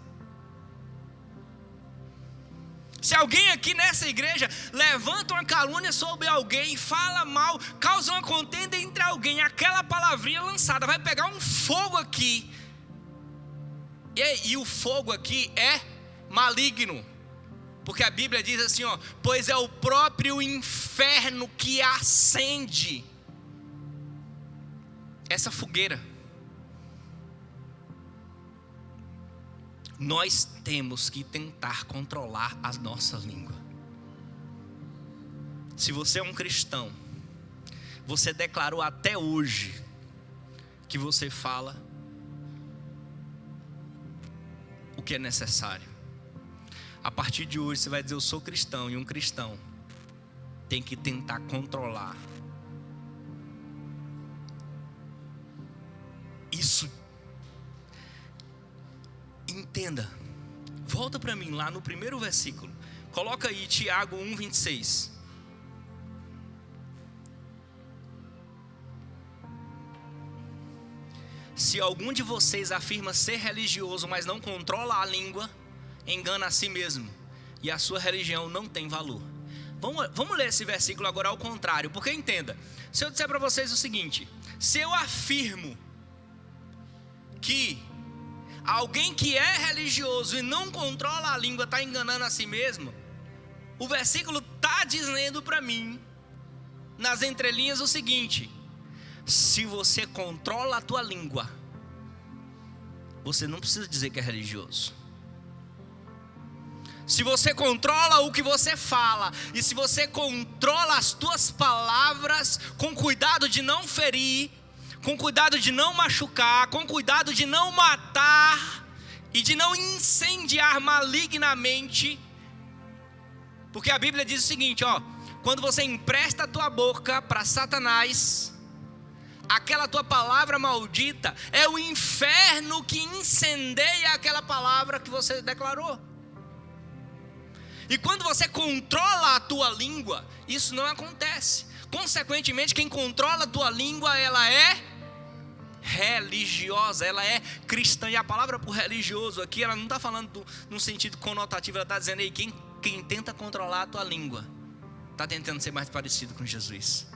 Se alguém aqui nessa igreja levanta uma calúnia sobre alguém, fala mal, causa uma contenda entre alguém, aquela palavrinha lançada vai pegar um fogo aqui. E o fogo aqui é maligno. Porque a Bíblia diz assim, ó, pois é o próprio inferno que acende essa fogueira. Nós temos que tentar controlar a nossa língua. Se você é um cristão, você declarou até hoje que você fala o que é necessário. A partir de hoje você vai dizer, eu sou cristão, e um cristão tem que tentar controlar isso. Entenda. Volta para mim lá no primeiro versículo. Coloca aí Tiago 1:26. Se algum de vocês afirma ser religioso, mas não controla a língua, engana a si mesmo, e a sua religião não tem valor. Vamos ler esse versículo agora ao contrário, porque entenda, se eu disser para vocês o seguinte, se eu afirmo que alguém que é religioso e não controla a língua está enganando a si mesmo, o versículo está dizendo para mim, nas entrelinhas, o seguinte: se você controla a tua língua, você não precisa dizer que é religioso. Se você controla o que você fala, e se você controla as tuas palavras, com cuidado de não ferir, com cuidado de não machucar, com cuidado de não matar e de não incendiar malignamente, porque a Bíblia diz o seguinte, ó, quando você empresta a tua boca para Satanás, aquela tua palavra maldita é o inferno que incendeia aquela palavra que você declarou. E quando você controla a tua língua, isso não acontece. Consequentemente, quem controla a tua língua, ela é religiosa, ela é cristã. E a palavra por religioso aqui, ela não está falando num sentido conotativo, ela está dizendo aí, quem tenta controlar a tua língua, está tentando ser mais parecido com Jesus.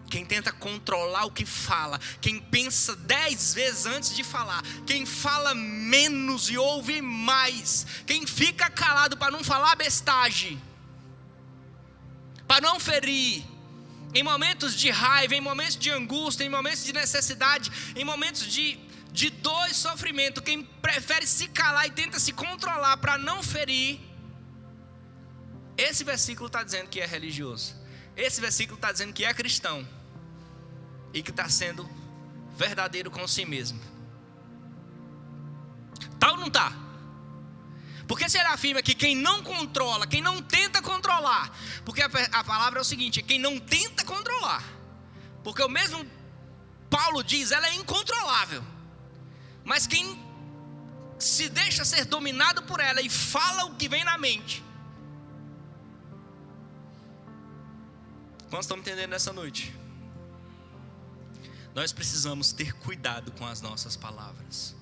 Quem tenta controlar o que fala, quem pensa 10 vezes antes de falar, quem fala menos e ouve mais, quem fica calado para não falar bestagem, para não ferir, em momentos de raiva, em momentos de angústia, em momentos de necessidade, em momentos de dor e sofrimento, quem prefere se calar e tenta se controlar para não ferir, esse versículo está dizendo que é religioso, esse versículo está dizendo que é cristão, e que está sendo verdadeiro com si mesmo. ou não está? Porque se ele afirma que quem não controla, quem não tenta controlar, porque a palavra é o seguinte, quem não tenta controlar, porque o mesmo Paulo diz, ela é incontrolável, mas quem se deixa ser dominado por ela e fala o que vem na mente. Nós estamos entendendo nessa noite? Nós precisamos ter cuidado com as nossas palavras.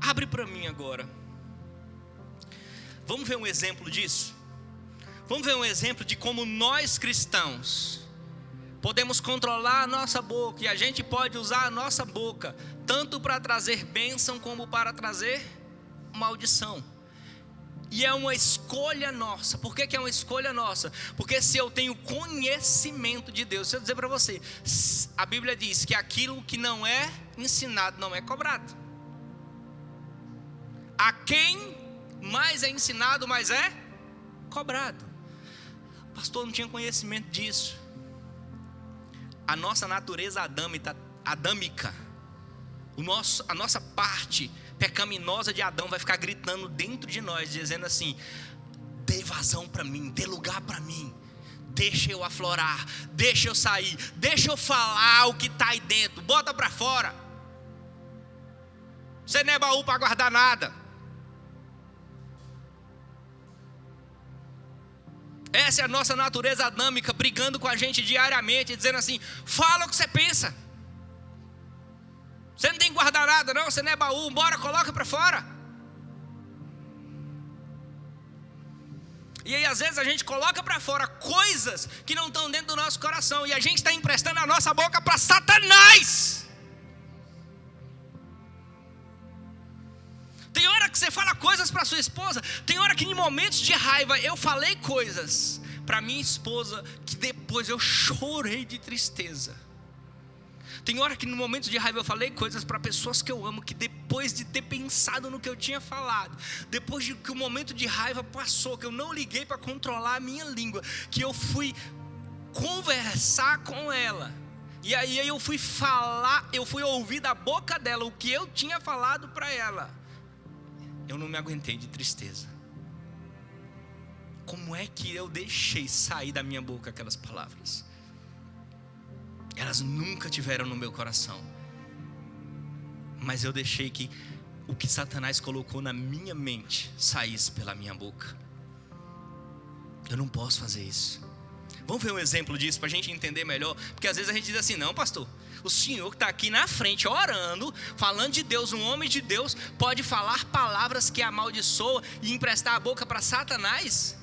Abre para mim agora. Vamos ver um exemplo disso? Vamos ver um exemplo de como nós cristãos podemos controlar a nossa boca. E a gente pode usar a nossa boca tanto para trazer bênção como para trazer maldição. E é uma escolha nossa. Por que é uma escolha nossa? Porque se eu tenho conhecimento de Deus, se eu dizer para você, a Bíblia diz que aquilo que não é ensinado não é cobrado. A quem mais é ensinado, mais é cobrado. Pastor, não tinha conhecimento disso. A nossa natureza adâmica, a nossa parte pecaminosa de Adão vai ficar gritando dentro de nós, dizendo assim: dê vazão para mim, dê lugar para mim, deixa eu aflorar, deixa eu sair, deixa eu falar o que está aí dentro, bota para fora. Você não é baú para guardar nada. Essa é a nossa natureza adâmica brigando com a gente diariamente, dizendo assim: fala o que você pensa. Você não tem que guardar nada não, você não é baú, bora, coloca para fora. E aí às vezes a gente coloca para fora coisas que não estão dentro do nosso coração, e a gente está emprestando a nossa boca para Satanás. Tem hora que você fala coisas para sua esposa. Tem hora que em momentos de raiva eu falei coisas para minha esposa que depois eu chorei de tristeza. Tem hora que no momento de raiva eu falei coisas para pessoas que eu amo, que depois de ter pensado no que eu tinha falado, depois de que o momento de raiva passou, que eu não liguei para controlar a minha língua, que eu fui conversar com ela, e aí eu fui falar, eu fui ouvir da boca dela o que eu tinha falado para ela. Eu não me aguentei de tristeza. Como é que eu deixei sair da minha boca aquelas palavras? Elas nunca tiveram no meu coração, mas eu deixei que o que Satanás colocou na minha mente saísse pela minha boca. Eu não posso fazer isso. Vamos ver um exemplo disso para a gente entender melhor. Porque às vezes a gente diz assim: não, pastor, o senhor que está aqui na frente orando, falando de Deus, um homem de Deus, pode falar palavras que amaldiçoam e emprestar a boca para Satanás?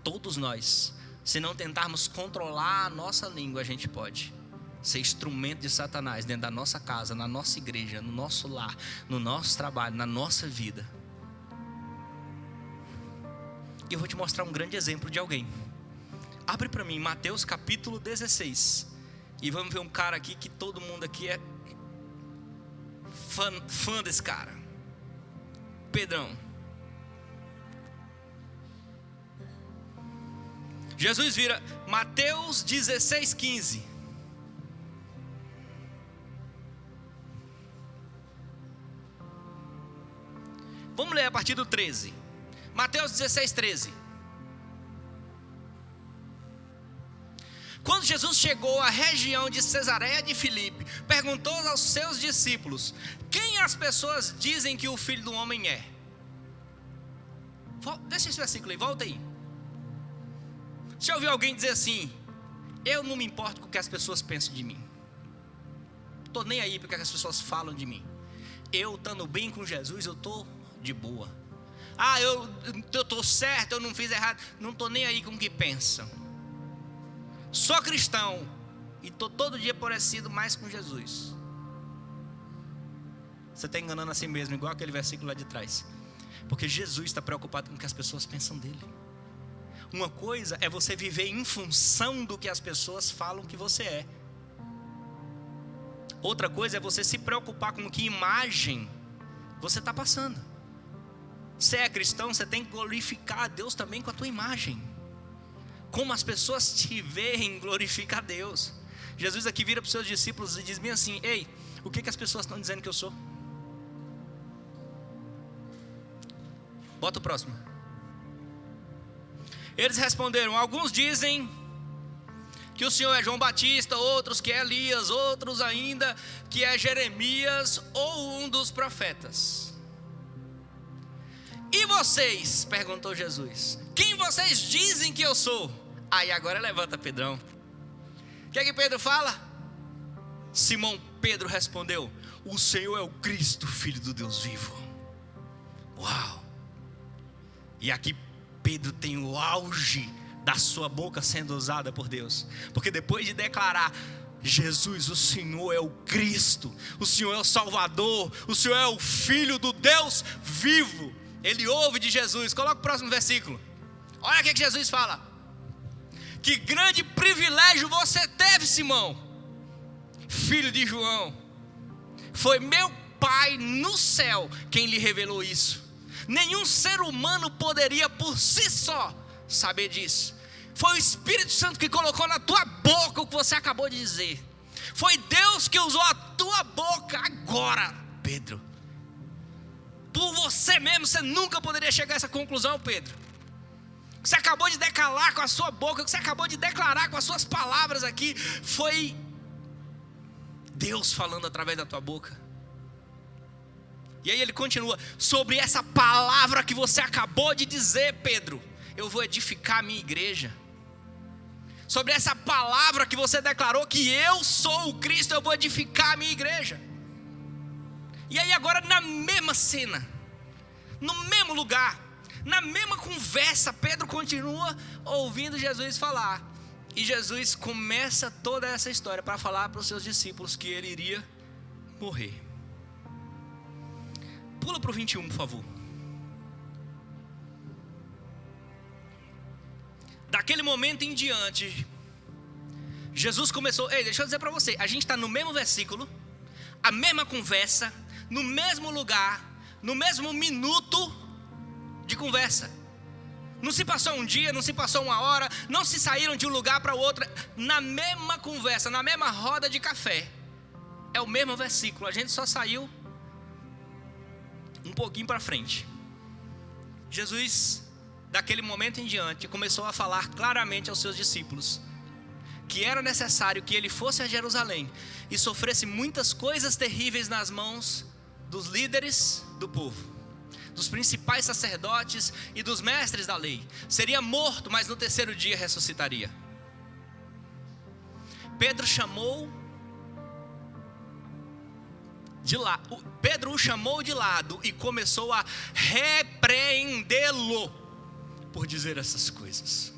Todos nós, se não tentarmos controlar a nossa língua, a gente pode ser instrumento de Satanás dentro da nossa casa, na nossa igreja, no nosso lar, no nosso trabalho, na nossa vida. E eu vou te mostrar um grande exemplo de alguém. Abre para mim Mateus capítulo 16. E vamos ver um cara aqui que todo mundo aqui é fã desse cara. Pedrão. Jesus vira Mateus 16, 15. Vamos ler a partir do 13. Mateus 16, 13. Quando Jesus chegou à região de Cesareia de Filipe, perguntou aos seus discípulos: quem as pessoas dizem que o Filho do Homem é? Deixa esse versículo aí, volta aí. Você já ouviu alguém dizer assim: eu não me importo com o que as pessoas pensam de mim, estou nem aí porque as pessoas falam de mim, eu estando bem com Jesus, eu estou de boa. Ah, eu estou certo, eu não fiz errado, não estou nem aí com o que pensam. Sou cristão e estou todo dia parecido mais com Jesus. Você está enganando a si mesmo, igual aquele versículo lá de trás. Porque Jesus está preocupado com o que as pessoas pensam dele. Uma coisa é você viver em função do que as pessoas falam que você é. Outra coisa é você se preocupar com que imagem você está passando. Você é cristão, você tem que glorificar a Deus também com a tua imagem. Como as pessoas te veem, glorifica a Deus. Jesus aqui vira para os seus discípulos e diz bem assim: ei, o que as pessoas estão dizendo que eu sou? Bota o próximo. Eles responderam: alguns dizem que o Senhor é João Batista, outros que é Elias, outros ainda que é Jeremias ou um dos profetas. E vocês? Perguntou Jesus. Quem vocês dizem que eu sou? Aí agora levanta Pedrão. O que é que Pedro fala? Simão Pedro respondeu: o Senhor é o Cristo, Filho do Deus vivo. Uau! E aqui Pedro tem o auge da sua boca sendo usada por Deus. Porque depois de declarar: Jesus, o Senhor é o Cristo, o Senhor é o Salvador, o Senhor é o Filho do Deus vivo, ele ouve de Jesus. Coloca o próximo versículo. Olha o que Jesus fala: que grande privilégio você teve, Simão, filho de João. Foi meu Pai no céu quem lhe revelou isso. Nenhum ser humano poderia por si só saber disso. Foi o Espírito Santo que colocou na tua boca o que você acabou de dizer. Foi Deus que usou a tua boca agora, Pedro. Por você mesmo, você nunca poderia chegar a essa conclusão, Pedro. O que você acabou de declarar com a sua boca, o que você acabou de declarar com as suas palavras aqui, foi Deus falando através da tua boca. E aí ele continua: sobre essa palavra que você acabou de dizer, Pedro, eu vou edificar a minha igreja. Sobre essa palavra que você declarou, que eu sou o Cristo, eu vou edificar a minha igreja. E aí agora, na mesma cena, no mesmo lugar, na mesma conversa, Pedro continua ouvindo Jesus falar. E Jesus começa toda essa história para falar para os seus discípulos que ele iria morrer. Pula para o 21, por favor. Daquele momento em diante, Jesus começou... Ei, deixa eu dizer para você, a gente está no mesmo versículo, a mesma conversa, no mesmo lugar, no mesmo minuto de conversa. Não se passou um dia, não se passou uma hora, não se saíram de um lugar para o outro. Na mesma conversa, na mesma roda de café, é o mesmo versículo, a gente só saiu um pouquinho para frente. Jesus, daquele momento em diante, começou a falar claramente aos seus discípulos que era necessário que ele fosse a Jerusalém e sofresse muitas coisas terríveis nas mãos dos líderes do povo, dos principais sacerdotes e dos mestres da lei. Seria morto, mas no terceiro dia ressuscitaria. Pedro o chamou de lado e começou a repreendê-lo por dizer essas coisas.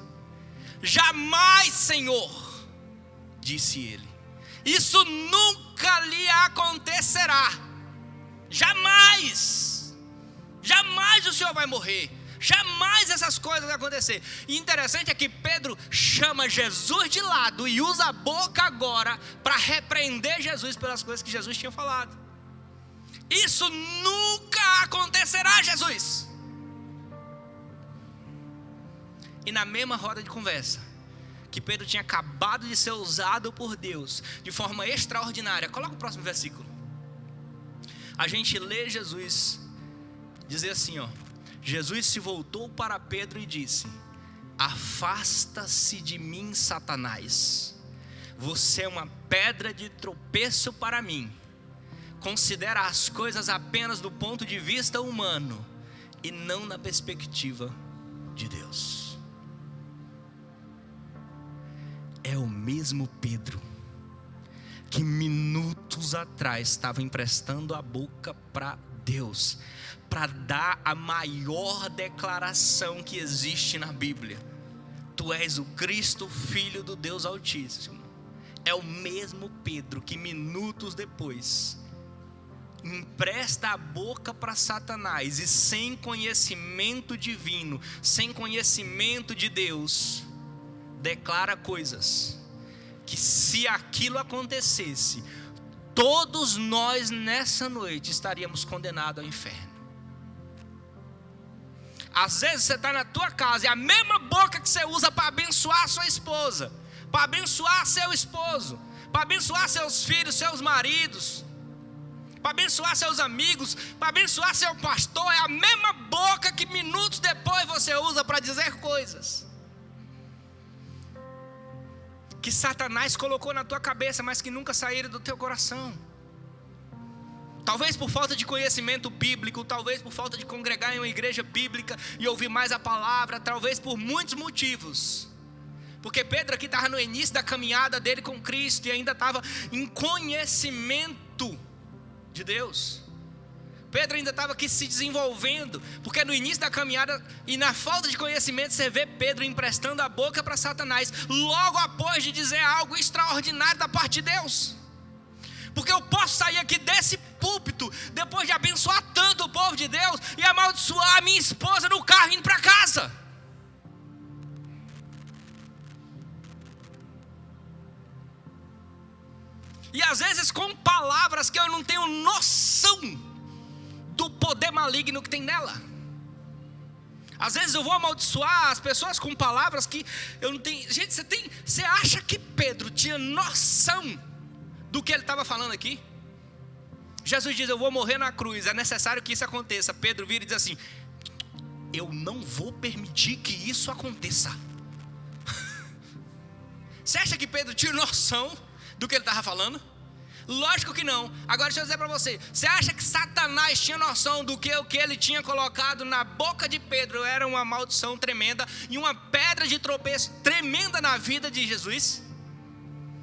Jamais, Senhor, disse ele, isso nunca lhe acontecerá. Jamais o Senhor vai morrer. Jamais essas coisas vão acontecer. E interessante é que Pedro chama Jesus de lado e usa a boca agora para repreender Jesus pelas coisas que Jesus tinha falado. Isso nunca acontecerá, Jesus. E na mesma roda de conversa, que Pedro tinha acabado de ser usado por Deus de forma extraordinária. Coloca o próximo versículo. A gente lê Jesus dizer assim, ó: Jesus se voltou para Pedro e disse: afasta-se de mim, Satanás. Você é uma pedra de tropeço para mim. Considera as coisas apenas do ponto de vista humano e não na perspectiva de Deus. É o mesmo Pedro que minutos atrás estava emprestando a boca para Deus, para dar a maior declaração que existe na Bíblia: tu és o Cristo, Filho do Deus Altíssimo. É o mesmo Pedro que minutos depois empresta a boca para Satanás e, sem conhecimento divino, sem conhecimento de Deus, declara coisas que, se aquilo acontecesse, todos nós nessa noite estaríamos condenados ao inferno. Às vezes você está na tua casa e a mesma boca que você usa para abençoar a sua esposa, para abençoar seu esposo, para abençoar seus filhos, seus maridos, para abençoar seus amigos, para abençoar seu pastor, é a mesma boca que minutos depois você usa para dizer coisas que Satanás colocou na tua cabeça, mas que nunca saíram do teu coração. Talvez por falta de conhecimento bíblico, talvez por falta de congregar em uma igreja bíblica e ouvir mais a palavra, talvez por muitos motivos. Porque Pedro aqui estava no início da caminhada dele com Cristo e ainda estava em conhecimento de Deus. Pedro ainda estava aqui se desenvolvendo, porque no início da caminhada e na falta de conhecimento você vê Pedro emprestando a boca para Satanás, logo após de dizer algo extraordinário da parte de Deus. Porque eu posso sair aqui desse púlpito, depois de abençoar tanto o povo de Deus, e amaldiçoar a minha esposa no carro indo para casa. E às vezes com palavras que eu não tenho noção do poder maligno que tem nela. Às vezes eu vou amaldiçoar as pessoas com palavras que eu não tenho. Gente, você acha que Pedro tinha noção do que ele estava falando aqui? Jesus diz: eu vou morrer na cruz, é necessário que isso aconteça. Pedro vira e diz assim: eu não vou permitir que isso aconteça. Você acha que Pedro tinha noção do que ele estava falando? Lógico que não. Agora deixa eu dizer para você, você acha que Satanás tinha noção do que o que ele tinha colocado na boca de Pedro era uma maldição tremenda e uma pedra de tropeço tremenda na vida de Jesus?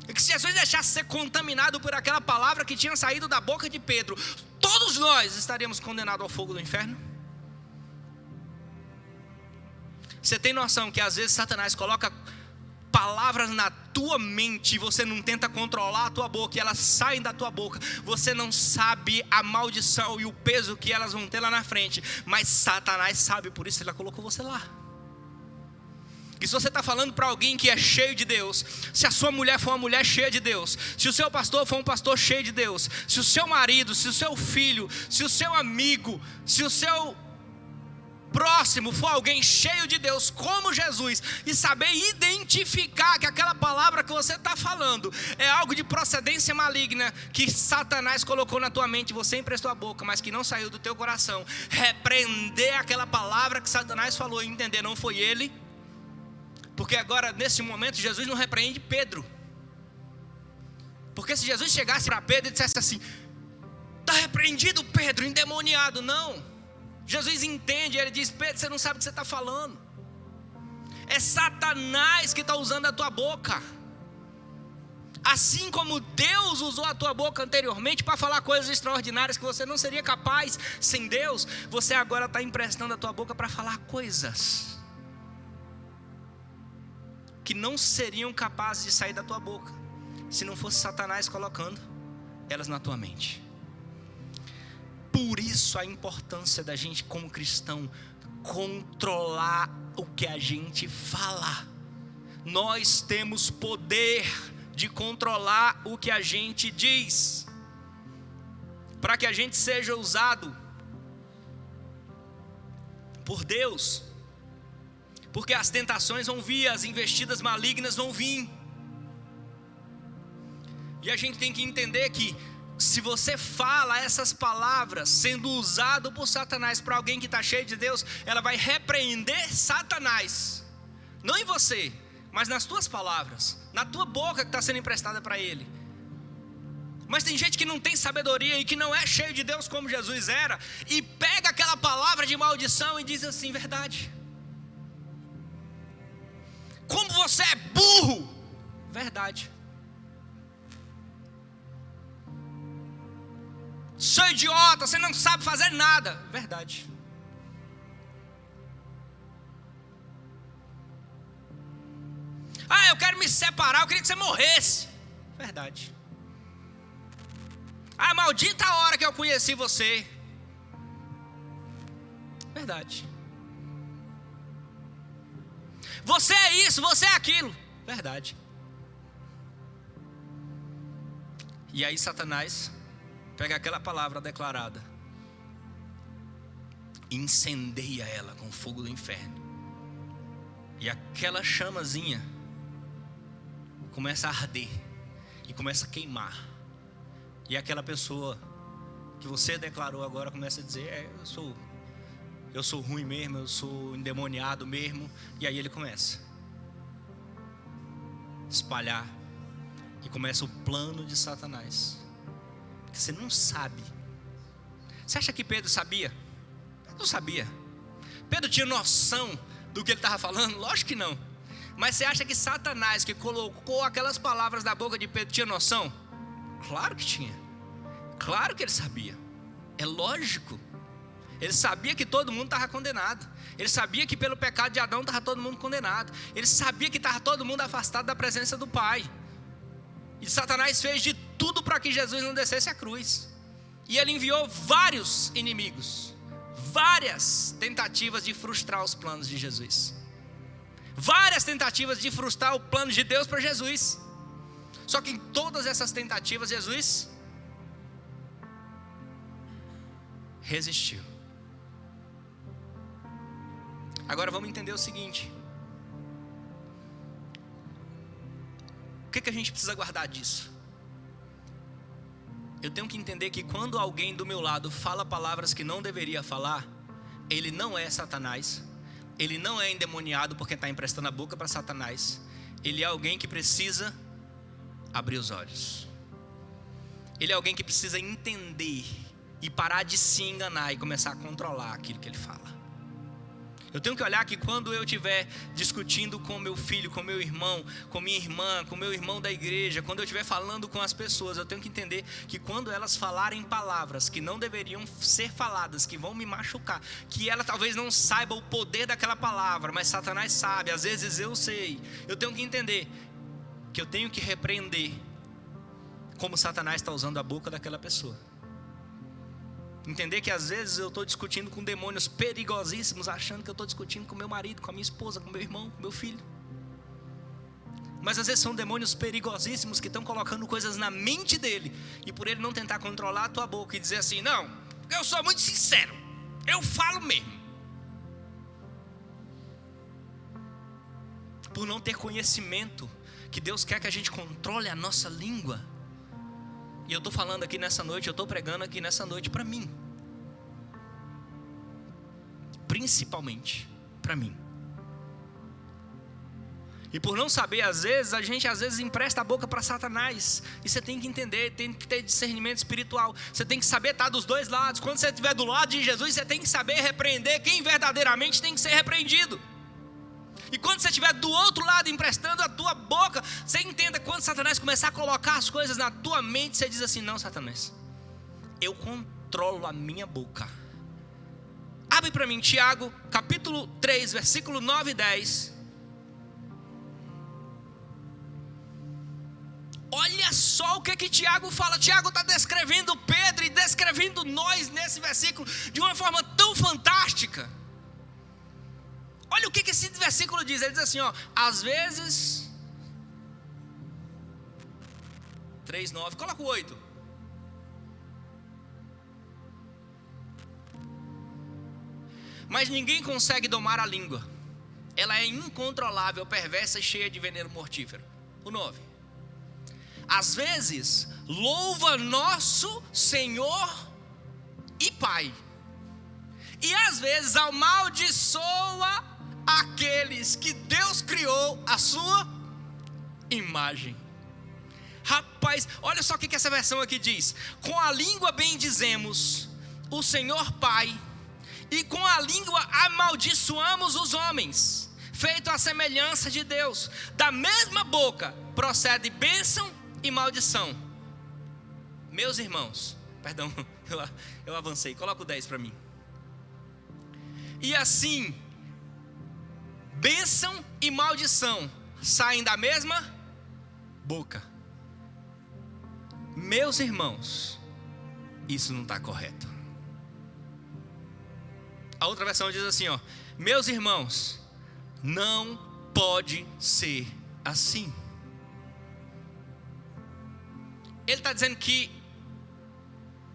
E que se Jesus deixasse ser contaminado por aquela palavra que tinha saído da boca de Pedro, todos nós estaríamos condenados ao fogo do inferno? Você tem noção que às vezes Satanás coloca palavras na tua mente e você não tenta controlar a tua boca e elas saem da tua boca? Você não sabe a maldição e o peso que elas vão ter lá na frente, mas Satanás sabe, por isso ele colocou você lá. E se você está falando para alguém que é cheio de Deus, se a sua mulher for uma mulher cheia de Deus, se o seu pastor for um pastor cheio de Deus, se o seu marido, se o seu filho, se o seu amigo, se o seu próximo for alguém cheio de Deus como Jesus, e saber identificar que aquela palavra que você está falando é algo de procedência maligna, que Satanás colocou na tua mente, você emprestou a boca, mas que não saiu do teu coração, repreender aquela palavra que Satanás falou e entender, não foi ele. Porque agora nesse momento Jesus não repreende Pedro, porque se Jesus chegasse para Pedro e dissesse assim: está repreendido Pedro, endemoniado, não. Jesus entende, ele diz: Pedro, você não sabe o que você está falando. É Satanás que está usando a tua boca. Assim como Deus usou a tua boca anteriormente para falar coisas extraordinárias que você não seria capaz sem Deus, você agora está emprestando a tua boca para falar coisas que não seriam capazes de sair da tua boca se não fosse Satanás colocando elas na tua mente. Por isso a importância da gente como cristão controlar o que a gente fala. Nós temos poder de controlar o que a gente diz, para que a gente seja usado por Deus. Porque as tentações vão vir, as investidas malignas vão vir. E a gente tem que entender que se você fala essas palavras sendo usado por Satanás para alguém que está cheio de Deus, ela vai repreender Satanás, não em você, mas nas tuas palavras, na tua boca que está sendo emprestada para ele. Mas tem gente que não tem sabedoria e que não é cheio de Deus como Jesus era, e pega aquela palavra de maldição e diz assim: verdade. Como você é burro, verdade. Sou idiota, você não sabe fazer nada, verdade. Ah, eu quero me separar, eu queria que você morresse, verdade. Ah, maldita a hora que eu conheci você, verdade. Você é isso, você é aquilo, verdade. E aí Satanás pega aquela palavra declarada e incendeia ela com o fogo do inferno. E aquela chamazinha começa a arder e começa a queimar. E aquela pessoa que você declarou agora começa a dizer: eu sou ruim mesmo, eu sou endemoniado mesmo. E aí ele começa a espalhar, e começa o plano de Satanás, que você não sabe. Você acha que Pedro sabia? Pedro não sabia. Pedro tinha noção do que ele estava falando? Lógico que não. Mas você acha que Satanás, que colocou aquelas palavras na boca de Pedro, tinha noção? Claro que tinha. Claro que ele sabia. É lógico. Ele sabia que todo mundo estava condenado. Ele sabia que pelo pecado de Adão estava todo mundo condenado. Ele sabia que estava todo mundo afastado da presença do Pai. E Satanás fez de tudo para que Jesus não descesse a cruz. E ele enviou vários inimigos, várias tentativas de frustrar os planos de Jesus, várias tentativas de frustrar o plano de Deus para Jesus. Só que em todas essas tentativas, Jesus resistiu. Agora vamos entender o seguinte: o que a gente precisa guardar disso? Eu tenho que entender que quando alguém do meu lado fala palavras que não deveria falar, ele não é Satanás, ele não é endemoniado porque está emprestando a boca para Satanás. Ele é alguém que precisa abrir os olhos. Ele é alguém que precisa entender e parar de se enganar e começar a controlar aquilo que ele fala. Eu tenho que olhar que quando eu estiver discutindo com meu filho, com meu irmão, com minha irmã, com meu irmão da igreja, quando eu estiver falando com as pessoas, eu tenho que entender que quando elas falarem palavras que não deveriam ser faladas, que vão me machucar, que ela talvez não saiba o poder daquela palavra, mas Satanás sabe, às vezes eu sei. Eu tenho que entender que eu tenho que repreender como Satanás está usando a boca daquela pessoa. Entender que às vezes eu estou discutindo com demônios perigosíssimos, achando que eu estou discutindo com meu marido, com a minha esposa, com meu irmão, com meu filho. Mas às vezes são demônios perigosíssimos que estão colocando coisas na mente dele, e por ele não tentar controlar a tua boca e dizer assim: não, eu sou muito sincero, eu falo mesmo. Por não ter conhecimento que Deus quer que a gente controle a nossa língua. E eu estou falando aqui nessa noite, eu estou pregando aqui nessa noite para mim. Principalmente para mim. E por não saber, às vezes, a gente empresta a boca para Satanás. E você tem que entender, tem que ter discernimento espiritual. Você tem que saber estar dos dois lados. Quando você estiver do lado de Jesus, você tem que saber repreender quem verdadeiramente tem que ser repreendido. E quando você estiver do outro lado emprestando a tua boca, você entenda, quando Satanás começar a colocar as coisas na tua mente, você diz assim: não, Satanás, eu controlo a minha boca. Abre para mim Tiago capítulo 3, versículo 9 e 10. Olha só o que Tiago fala. Tiago está descrevendo Pedro e descrevendo nós nesse versículo de uma forma tão fantástica. Olha o que esse versículo diz. Ele diz assim, ó: às vezes 3:9, coloca o 8. Mas ninguém consegue domar a língua. Ela é incontrolável, perversa e cheia de veneno mortífero. O 9. Às vezes louva nosso Senhor e Pai, e às vezes amaldiçoa aqueles que Deus criou à sua imagem. Rapaz, olha só o que essa versão aqui diz: com a língua bendizemos o Senhor Pai, e com a língua amaldiçoamos os homens, feito à semelhança de Deus. Da mesma boca procede bênção e maldição. Meus irmãos, perdão, eu avancei, coloca o 10 para mim. E assim, bênção e maldição saem da mesma boca. Meus irmãos, isso não está correto. A outra versão diz assim, ó: meus irmãos, não pode ser assim. Ele está dizendo que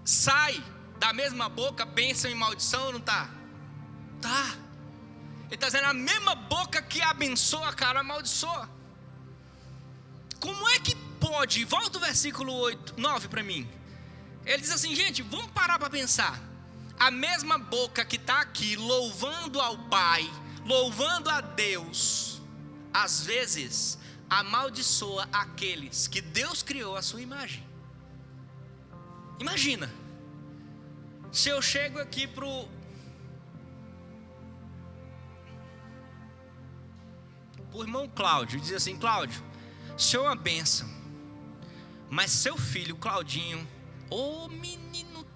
sai da mesma boca bênção e maldição, ou não está? Tá. Ele está dizendo, a mesma boca que abençoa, cara, amaldiçoa. Como é que pode? Volta o versículo 9 para mim. Ele diz assim, gente, vamos parar para pensar. A mesma boca que está aqui louvando ao Pai, louvando a Deus, às vezes amaldiçoa aqueles que Deus criou à sua imagem. Imagina, se eu chego aqui pro irmão Cláudio e diz assim, Cláudio, o senhor é uma bênção, mas seu filho Claudinho, ô menino,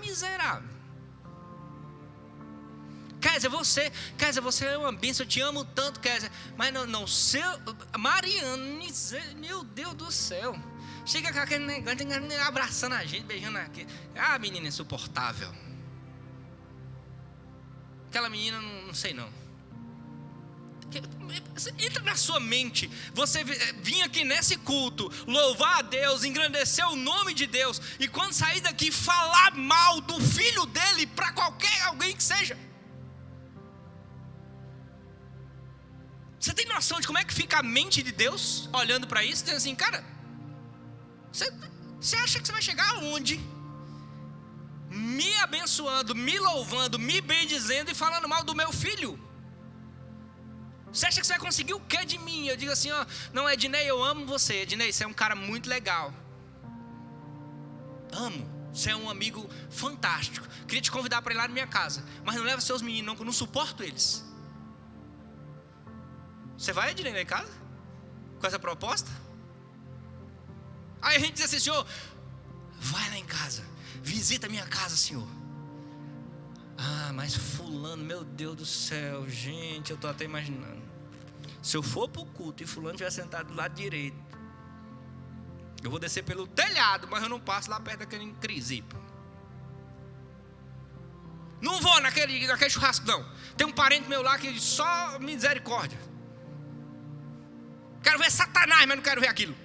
miserável. Kézia, você é uma bênção, eu te amo tanto, Kézia. Mas não, Mariane, meu Deus do céu. Chega com aquele negócio, abraçando a gente, beijando aqui. Ah, menina insuportável. Aquela menina, não sei não. Entra na sua mente. Você vinha aqui nesse culto, louvar a Deus, engrandecer o nome de Deus. E quando sair daqui, falar mal do filho dele para alguém que seja. Você tem noção de como é que fica a mente de Deus olhando para isso? Dizendo assim, cara, você acha que você vai chegar aonde? Me abençoando, me louvando, me bendizendo e falando mal do meu filho? Você acha que você vai conseguir o que de mim? Eu digo assim, ó, não, Ednei, eu amo você. Ednei, você é um cara muito legal. Amo, você é um amigo fantástico. Queria te convidar para ir lá na minha casa, mas não leva seus meninos não, que eu não suporto eles. Você vai, Ednei, lá em casa? Com essa proposta? Aí a gente diz assim, senhor, vai lá em casa, visita a minha casa, senhor. Ah, mas fulano, meu Deus do céu, gente, eu estou até imaginando. Se eu for para o culto e fulano estiver sentado do lado direito, eu vou descer pelo telhado, mas eu não passo lá perto daquele crisipo. Não vou naquele churrasco não. Tem um parente meu lá que só misericórdia. Quero ver Satanás, mas não quero ver aquilo.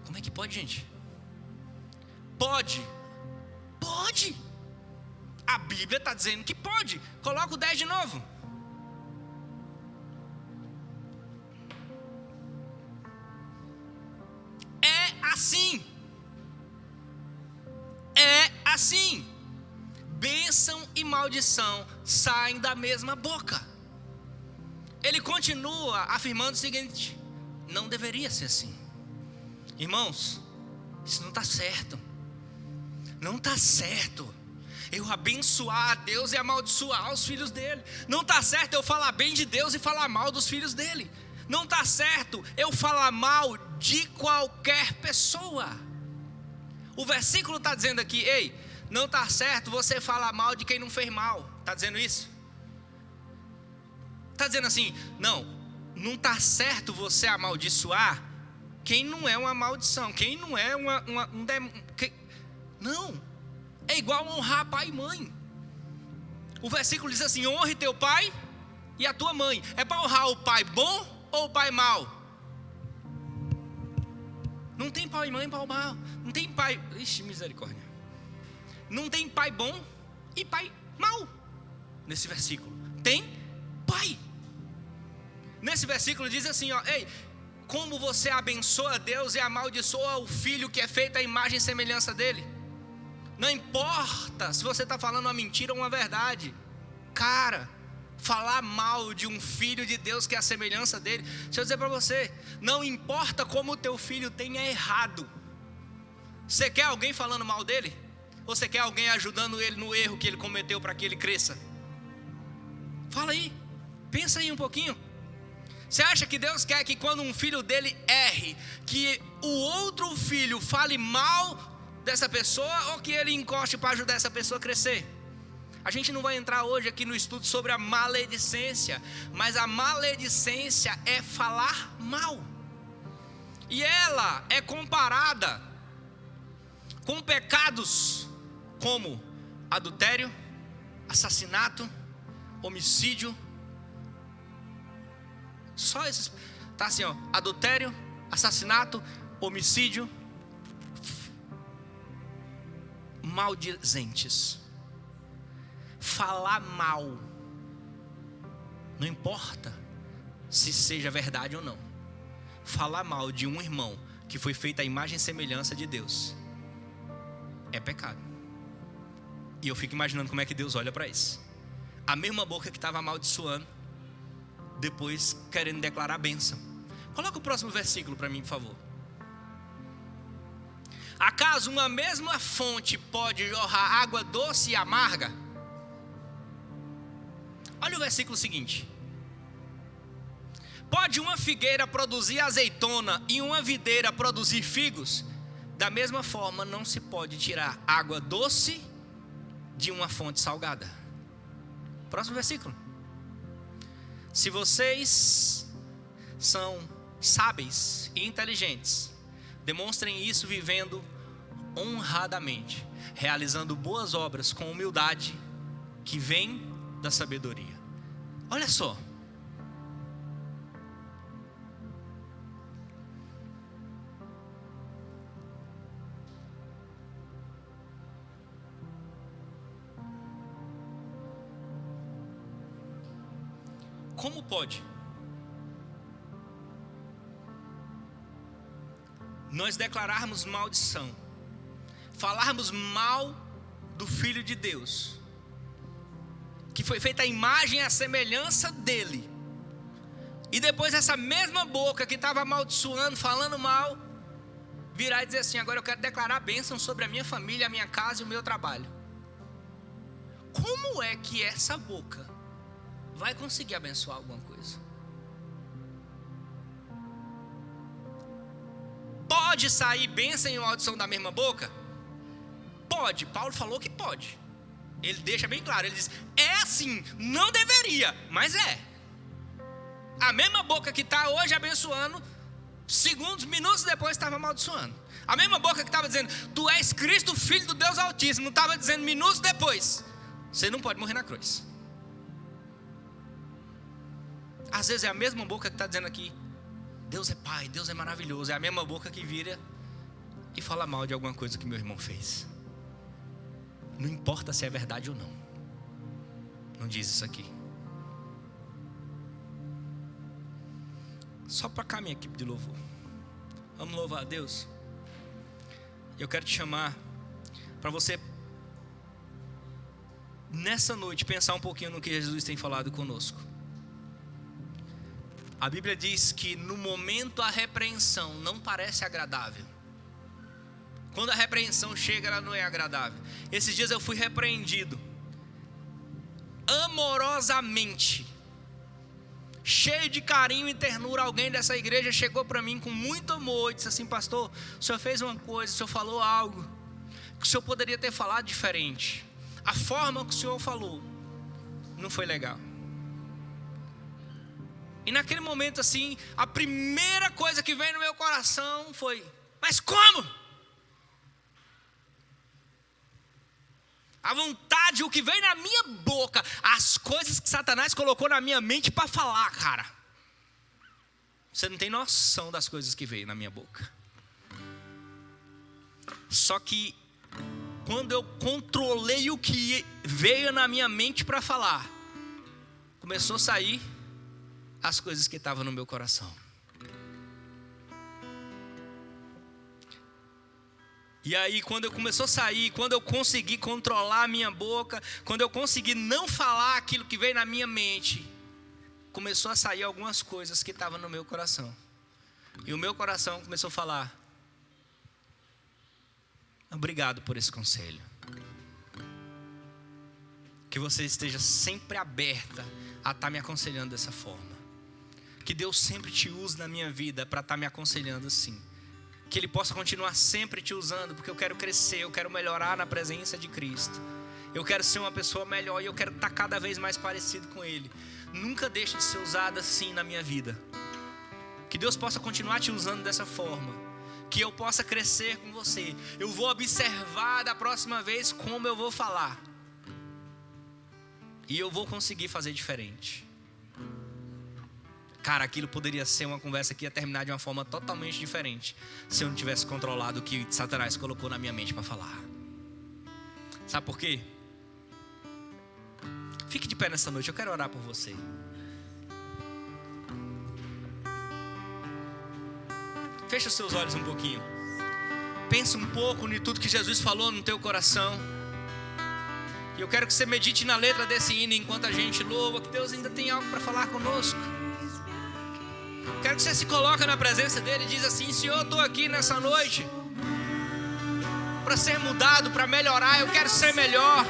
Como é que pode, gente? Pode. A Bíblia está dizendo que pode. Coloca o 10 de novo. É assim. Bênção e maldição saem da mesma boca. Ele continua afirmando o seguinte: não deveria ser assim. Irmãos, isso não está certo. Não está certo eu abençoar a Deus e amaldiçoar os filhos dele. Não está certo eu falar bem de Deus e falar mal dos filhos dele. Não está certo eu falar mal de qualquer pessoa. O versículo está dizendo aqui, ei, não está certo você falar mal de quem não fez mal. Está dizendo isso? Está dizendo assim, não está certo você amaldiçoar quem não é uma maldição, quem não é um demônio. Não, é igual honrar pai e mãe. O versículo diz assim, honre teu pai e a tua mãe. É para honrar o pai bom ou o pai mau? Não tem pai e mãe para o mal. Não tem pai, ixi, misericórdia. Não tem pai bom e pai mau. Nesse versículo tem pai. Nesse versículo diz assim, ó, ei, como você abençoa Deus e amaldiçoa o filho que é feito à imagem e semelhança dele. Não importa se você está falando uma mentira ou uma verdade. Cara, falar mal de um filho de Deus que é a semelhança dele. Deixa eu dizer para você, não importa como o teu filho tenha errado. Você quer alguém falando mal dele? Ou você quer alguém ajudando ele no erro que ele cometeu para que ele cresça? Fala aí, pensa aí um pouquinho. Você acha que Deus quer que quando um filho dele erre, que o outro filho fale mal dessa pessoa, ou que ele encoste para ajudar essa pessoa a crescer? A gente não vai entrar hoje aqui no estudo sobre a maledicência, mas a maledicência é falar mal. E ela é comparada com pecados como adultério, assassinato, homicídio. Só esses, tá assim, ó, adultério, assassinato, homicídio, maldizentes. Falar mal, não importa se seja verdade ou não. Falar mal de um irmão que foi feito à imagem e semelhança de Deus é pecado. E eu fico imaginando como é que Deus olha para isso. A mesma boca que estava amaldiçoando, depois querendo declarar bênção. Coloca o próximo versículo para mim, por favor. Acaso uma mesma fonte pode jorrar água doce e amarga? Olha o versículo seguinte. Pode uma figueira produzir azeitona e uma videira produzir figos? Da mesma forma, não se pode tirar água doce de uma fonte salgada. Próximo versículo. Se vocês são sábeis e inteligentes, demonstrem isso vivendo honradamente, realizando boas obras com humildade que vem da sabedoria. Olha só. Como pode nós declararmos maldição, falarmos mal do Filho de Deus, que foi feita a imagem e a semelhança dele, e depois essa mesma boca que estava amaldiçoando, falando mal, virar e dizer assim: agora eu quero declarar bênção sobre a minha família, a minha casa e o meu trabalho? Como é que essa boca vai conseguir abençoar alguma coisa? Pode sair bênção e maldição da mesma boca? Pode, Paulo falou que pode. Ele deixa bem claro, ele diz: é assim, não deveria, mas é. A mesma boca que está hoje abençoando, segundos, minutos depois estava amaldiçoando. A mesma boca que estava dizendo: tu és Cristo, Filho do Deus Altíssimo, estava dizendo minutos depois: você não pode morrer na cruz. Às vezes é a mesma boca que está dizendo aqui: Deus é Pai, Deus é maravilhoso. É a mesma boca que vira e fala mal de alguma coisa que meu irmão fez. Não importa se é verdade ou não. Não diz isso aqui. Só para cá, minha equipe de louvor. Vamos louvar a Deus. Eu quero te chamar para você, nessa noite, pensar um pouquinho no que Jesus tem falado conosco. A Bíblia diz que no momento a repreensão não parece agradável. Quando a repreensão chega, ela não é agradável. Esses dias eu fui repreendido amorosamente, cheio de carinho e ternura. Alguém dessa igreja chegou para mim com muito amor e disse assim: pastor, o senhor fez uma coisa, o senhor falou algo que o senhor poderia ter falado diferente. A forma que o senhor falou não foi legal. E naquele momento assim, a primeira coisa que veio no meu coração foi: mas como? A vontade, o que veio na minha boca, as coisas que Satanás colocou na minha mente para falar, cara. Você não tem noção das coisas que veio na minha boca. Só que quando eu controlei o que veio na minha mente para falar, começou a sair as coisas que estavam no meu coração. E aí quando eu começou a sair, quando eu consegui controlar a minha boca, quando eu consegui não falar aquilo que veio na minha mente, começou a sair algumas coisas que estavam no meu coração. E o meu coração começou a falar: obrigado por esse conselho. Que você esteja sempre aberta a estar me aconselhando dessa forma. Que Deus sempre te use na minha vida para estar me aconselhando assim. Que Ele possa continuar sempre te usando, porque eu quero crescer, eu quero melhorar na presença de Cristo. Eu quero ser uma pessoa melhor e eu quero estar cada vez mais parecido com Ele. Nunca deixe de ser usado assim na minha vida. Que Deus possa continuar te usando dessa forma. Que eu possa crescer com você. Eu vou observar da próxima vez como eu vou falar. E eu vou conseguir fazer diferente. Cara, aquilo poderia ser uma conversa que ia terminar de uma forma totalmente diferente se eu não tivesse controlado o que Satanás colocou na minha mente para falar. Sabe por quê? Fique de pé nessa noite, eu quero orar por você. Fecha os seus olhos um pouquinho. Pensa um pouco em tudo que Jesus falou no teu coração. E eu quero que você medite na letra desse hino enquanto a gente louva, que Deus ainda tem algo para falar conosco. Quero que você se coloque na presença dele e diz assim: Senhor, eu estou aqui nessa noite para ser mudado, para melhorar, eu quero ser melhor.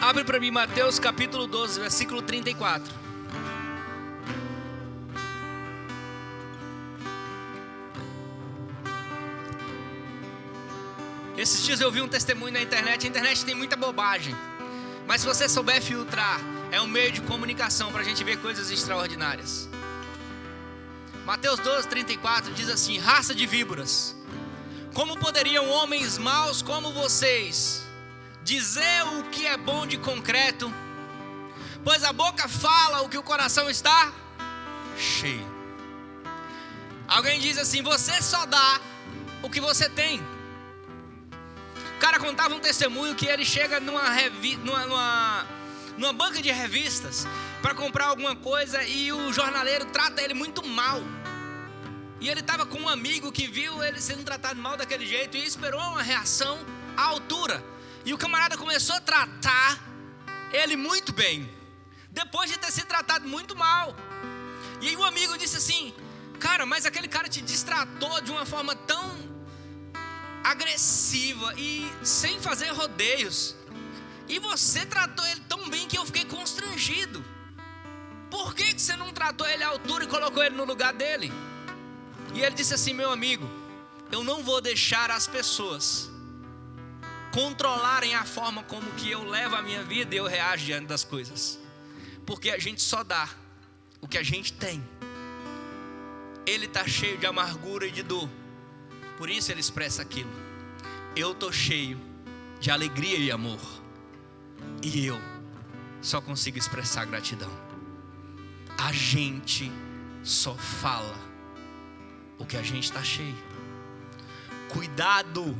Abre para mim Mateus capítulo 12, versículo 34. Esses dias eu vi um testemunho na internet. A internet tem muita bobagem, mas se você souber filtrar, é um meio de comunicação para a gente ver coisas extraordinárias. Mateus 12, 34 diz assim: raça de víboras, como poderiam homens maus como vocês dizer o que é bom de concreto? Pois a boca fala o que o coração está cheio. Alguém diz assim: você só dá o que você tem. O cara contava um testemunho que ele chega numa banca de revistas para comprar alguma coisa e o jornaleiro trata ele muito mal. E ele estava com um amigo que viu ele sendo tratado mal daquele jeito e esperou uma reação à altura. E o camarada começou a tratar ele muito bem, depois de ter sido tratado muito mal. E aí o amigo disse assim: cara, mas aquele cara te destratou de uma forma tão agressiva e sem fazer rodeios, e você tratou ele tão bem que eu fiquei constrangido. Por que você não tratou ele à altura e colocou ele no lugar dele? E ele disse assim: meu amigo, eu não vou deixar as pessoas controlarem a forma como que eu levo a minha vida e eu reajo diante das coisas, porque a gente só dá o que a gente tem. Ele está cheio de amargura e de dor, por isso ele expressa aquilo. Eu estou cheio de alegria e amor, e eu só consigo expressar gratidão. A gente só fala o que a gente está cheio. Cuidado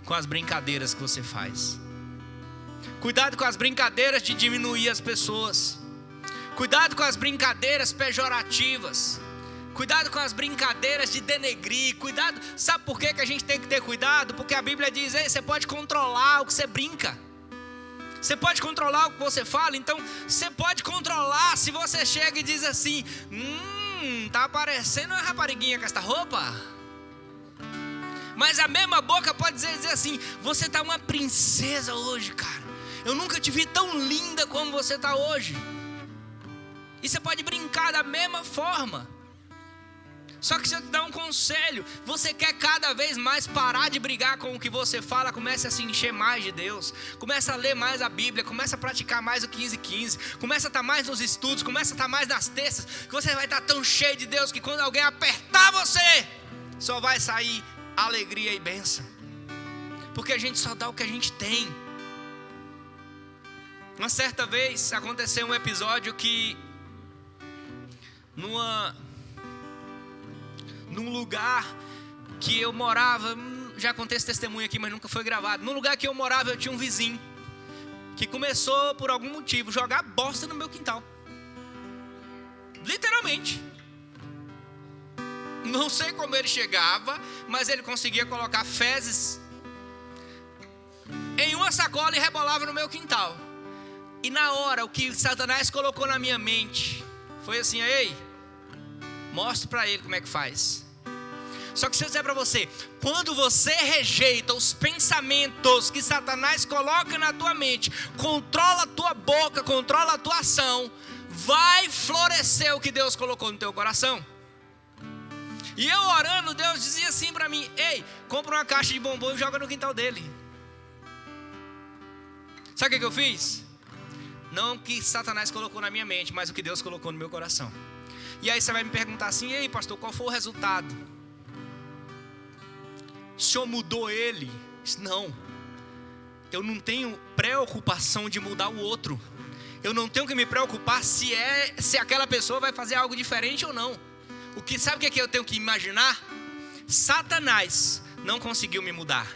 com as brincadeiras que você faz. Cuidado com as brincadeiras de diminuir as pessoas. Cuidado com as brincadeiras pejorativas. Cuidado com as brincadeiras de denegrir. Cuidado, sabe por que a gente tem que ter cuidado? Porque a Bíblia diz: ei, você pode controlar o que você brinca, você pode controlar o que você fala. Então você pode controlar se você chega e diz assim: tá parecendo uma rapariguinha com esta roupa. Mas a mesma boca pode dizer assim: você tá uma princesa hoje, cara. Eu nunca te vi tão linda como você tá hoje. E você pode brincar da mesma forma. Só que se eu te dar um conselho, você quer cada vez mais parar de brigar com o que você fala, comece a se encher mais de Deus, começa a ler mais a Bíblia, começa a praticar mais o 15-15, começa a estar mais nos estudos, começa a estar mais nas terças, que você vai estar tão cheio de Deus que quando alguém apertar você, só vai sair alegria e bênção. Porque a gente só dá o que a gente tem. Uma certa vez aconteceu um episódio que num lugar que eu morava, já contei esse testemunho aqui, mas nunca foi gravado. No lugar que eu morava, eu tinha um vizinho que começou, por algum motivo, jogar bosta no meu quintal. Literalmente. Não sei como ele chegava, mas ele conseguia colocar fezes em uma sacola e rebolava no meu quintal. E na hora, o que Satanás colocou na minha mente foi assim: ei, mostre para ele como é que faz. Só que se eu dizer para você, quando você rejeita os pensamentos que Satanás coloca na tua mente, controla a tua boca, controla a tua ação, vai florescer o que Deus colocou no teu coração. E eu orando, Deus dizia assim para mim: ei, compra uma caixa de bombom e joga no quintal dele. Sabe o que eu fiz? Não o que Satanás colocou na minha mente, mas o que Deus colocou no meu coração. E aí você vai me perguntar assim: ei, pastor, qual foi o resultado? O senhor mudou ele? Não. Eu não tenho preocupação de mudar o outro. Eu não tenho que me preocupar se aquela pessoa vai fazer algo diferente ou não. Sabe o que eu tenho que imaginar? Satanás não conseguiu me mudar.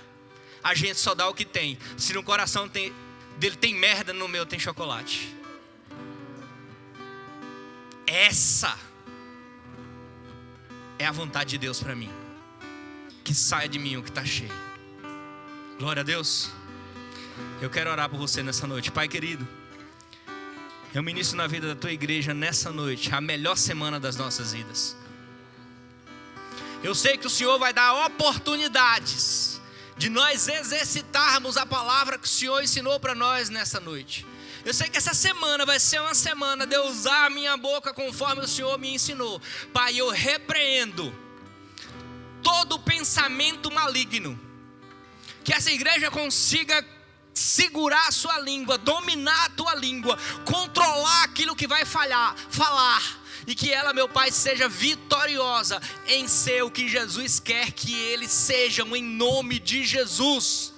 A gente só dá o que tem. Se no coração dele tem merda, no meu tem chocolate. Essa é a vontade de Deus para mim. Que saia de mim o que está cheio. Glória a Deus. Eu quero orar por você nessa noite. Pai querido, eu ministro na vida da tua igreja nessa noite a melhor semana das nossas vidas. Eu sei que o Senhor vai dar oportunidades de nós exercitarmos a palavra que o Senhor ensinou para nós nessa noite. Eu sei que essa semana vai ser uma semana de eu usar a minha boca conforme o Senhor me ensinou. Pai, eu repreendo todo pensamento maligno. Que essa igreja consiga segurar a sua língua, dominar a tua língua, controlar aquilo que vai falar. E que ela, meu Pai, seja vitoriosa em ser o que Jesus quer que eles sejam, em nome de Jesus.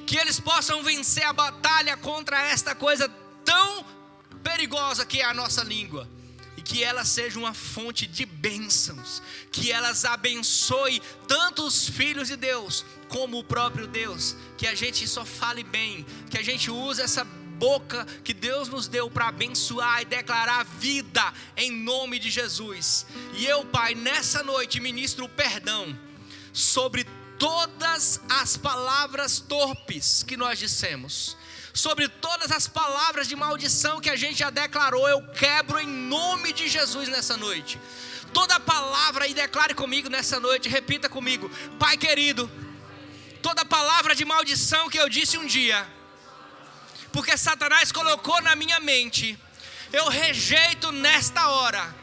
Que eles possam vencer a batalha contra esta coisa tão perigosa que é a nossa língua. E que ela seja uma fonte de bênçãos. Que elas abençoe tanto os filhos de Deus como o próprio Deus. Que a gente só fale bem. Que a gente use essa boca que Deus nos deu para abençoar e declarar vida em nome de Jesus. E eu, Pai, nessa noite ministro o perdão sobre todas as palavras torpes que nós dissemos, sobre todas as palavras de maldição que a gente já declarou. Eu quebro em nome de Jesus nessa noite. Toda palavra, e declare comigo nessa noite, repita comigo: Pai querido, toda palavra de maldição que eu disse um dia, porque Satanás colocou na minha mente, eu rejeito nesta hora.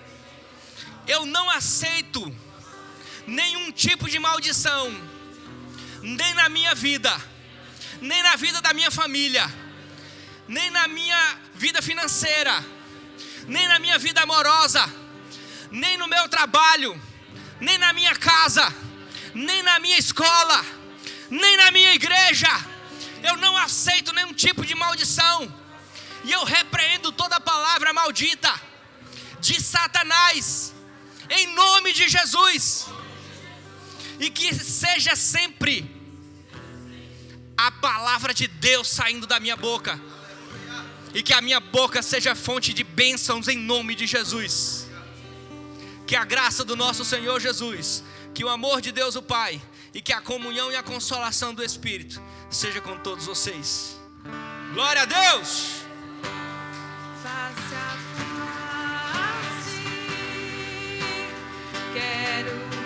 Eu não aceito nenhum tipo de maldição, nem na minha vida, nem na vida da minha família, nem na minha vida financeira, nem na minha vida amorosa, nem no meu trabalho, nem na minha casa, nem na minha escola, nem na minha igreja. Eu não aceito nenhum tipo de maldição. E eu repreendo toda palavra maldita de Satanás, em nome de Jesus. E que seja sempre a palavra de Deus saindo da minha boca. E que a minha boca seja fonte de bênçãos em nome de Jesus. Que a graça do nosso Senhor Jesus, que o amor de Deus o Pai, e que a comunhão e a consolação do Espírito seja com todos vocês. Glória a Deus! Face a face, quero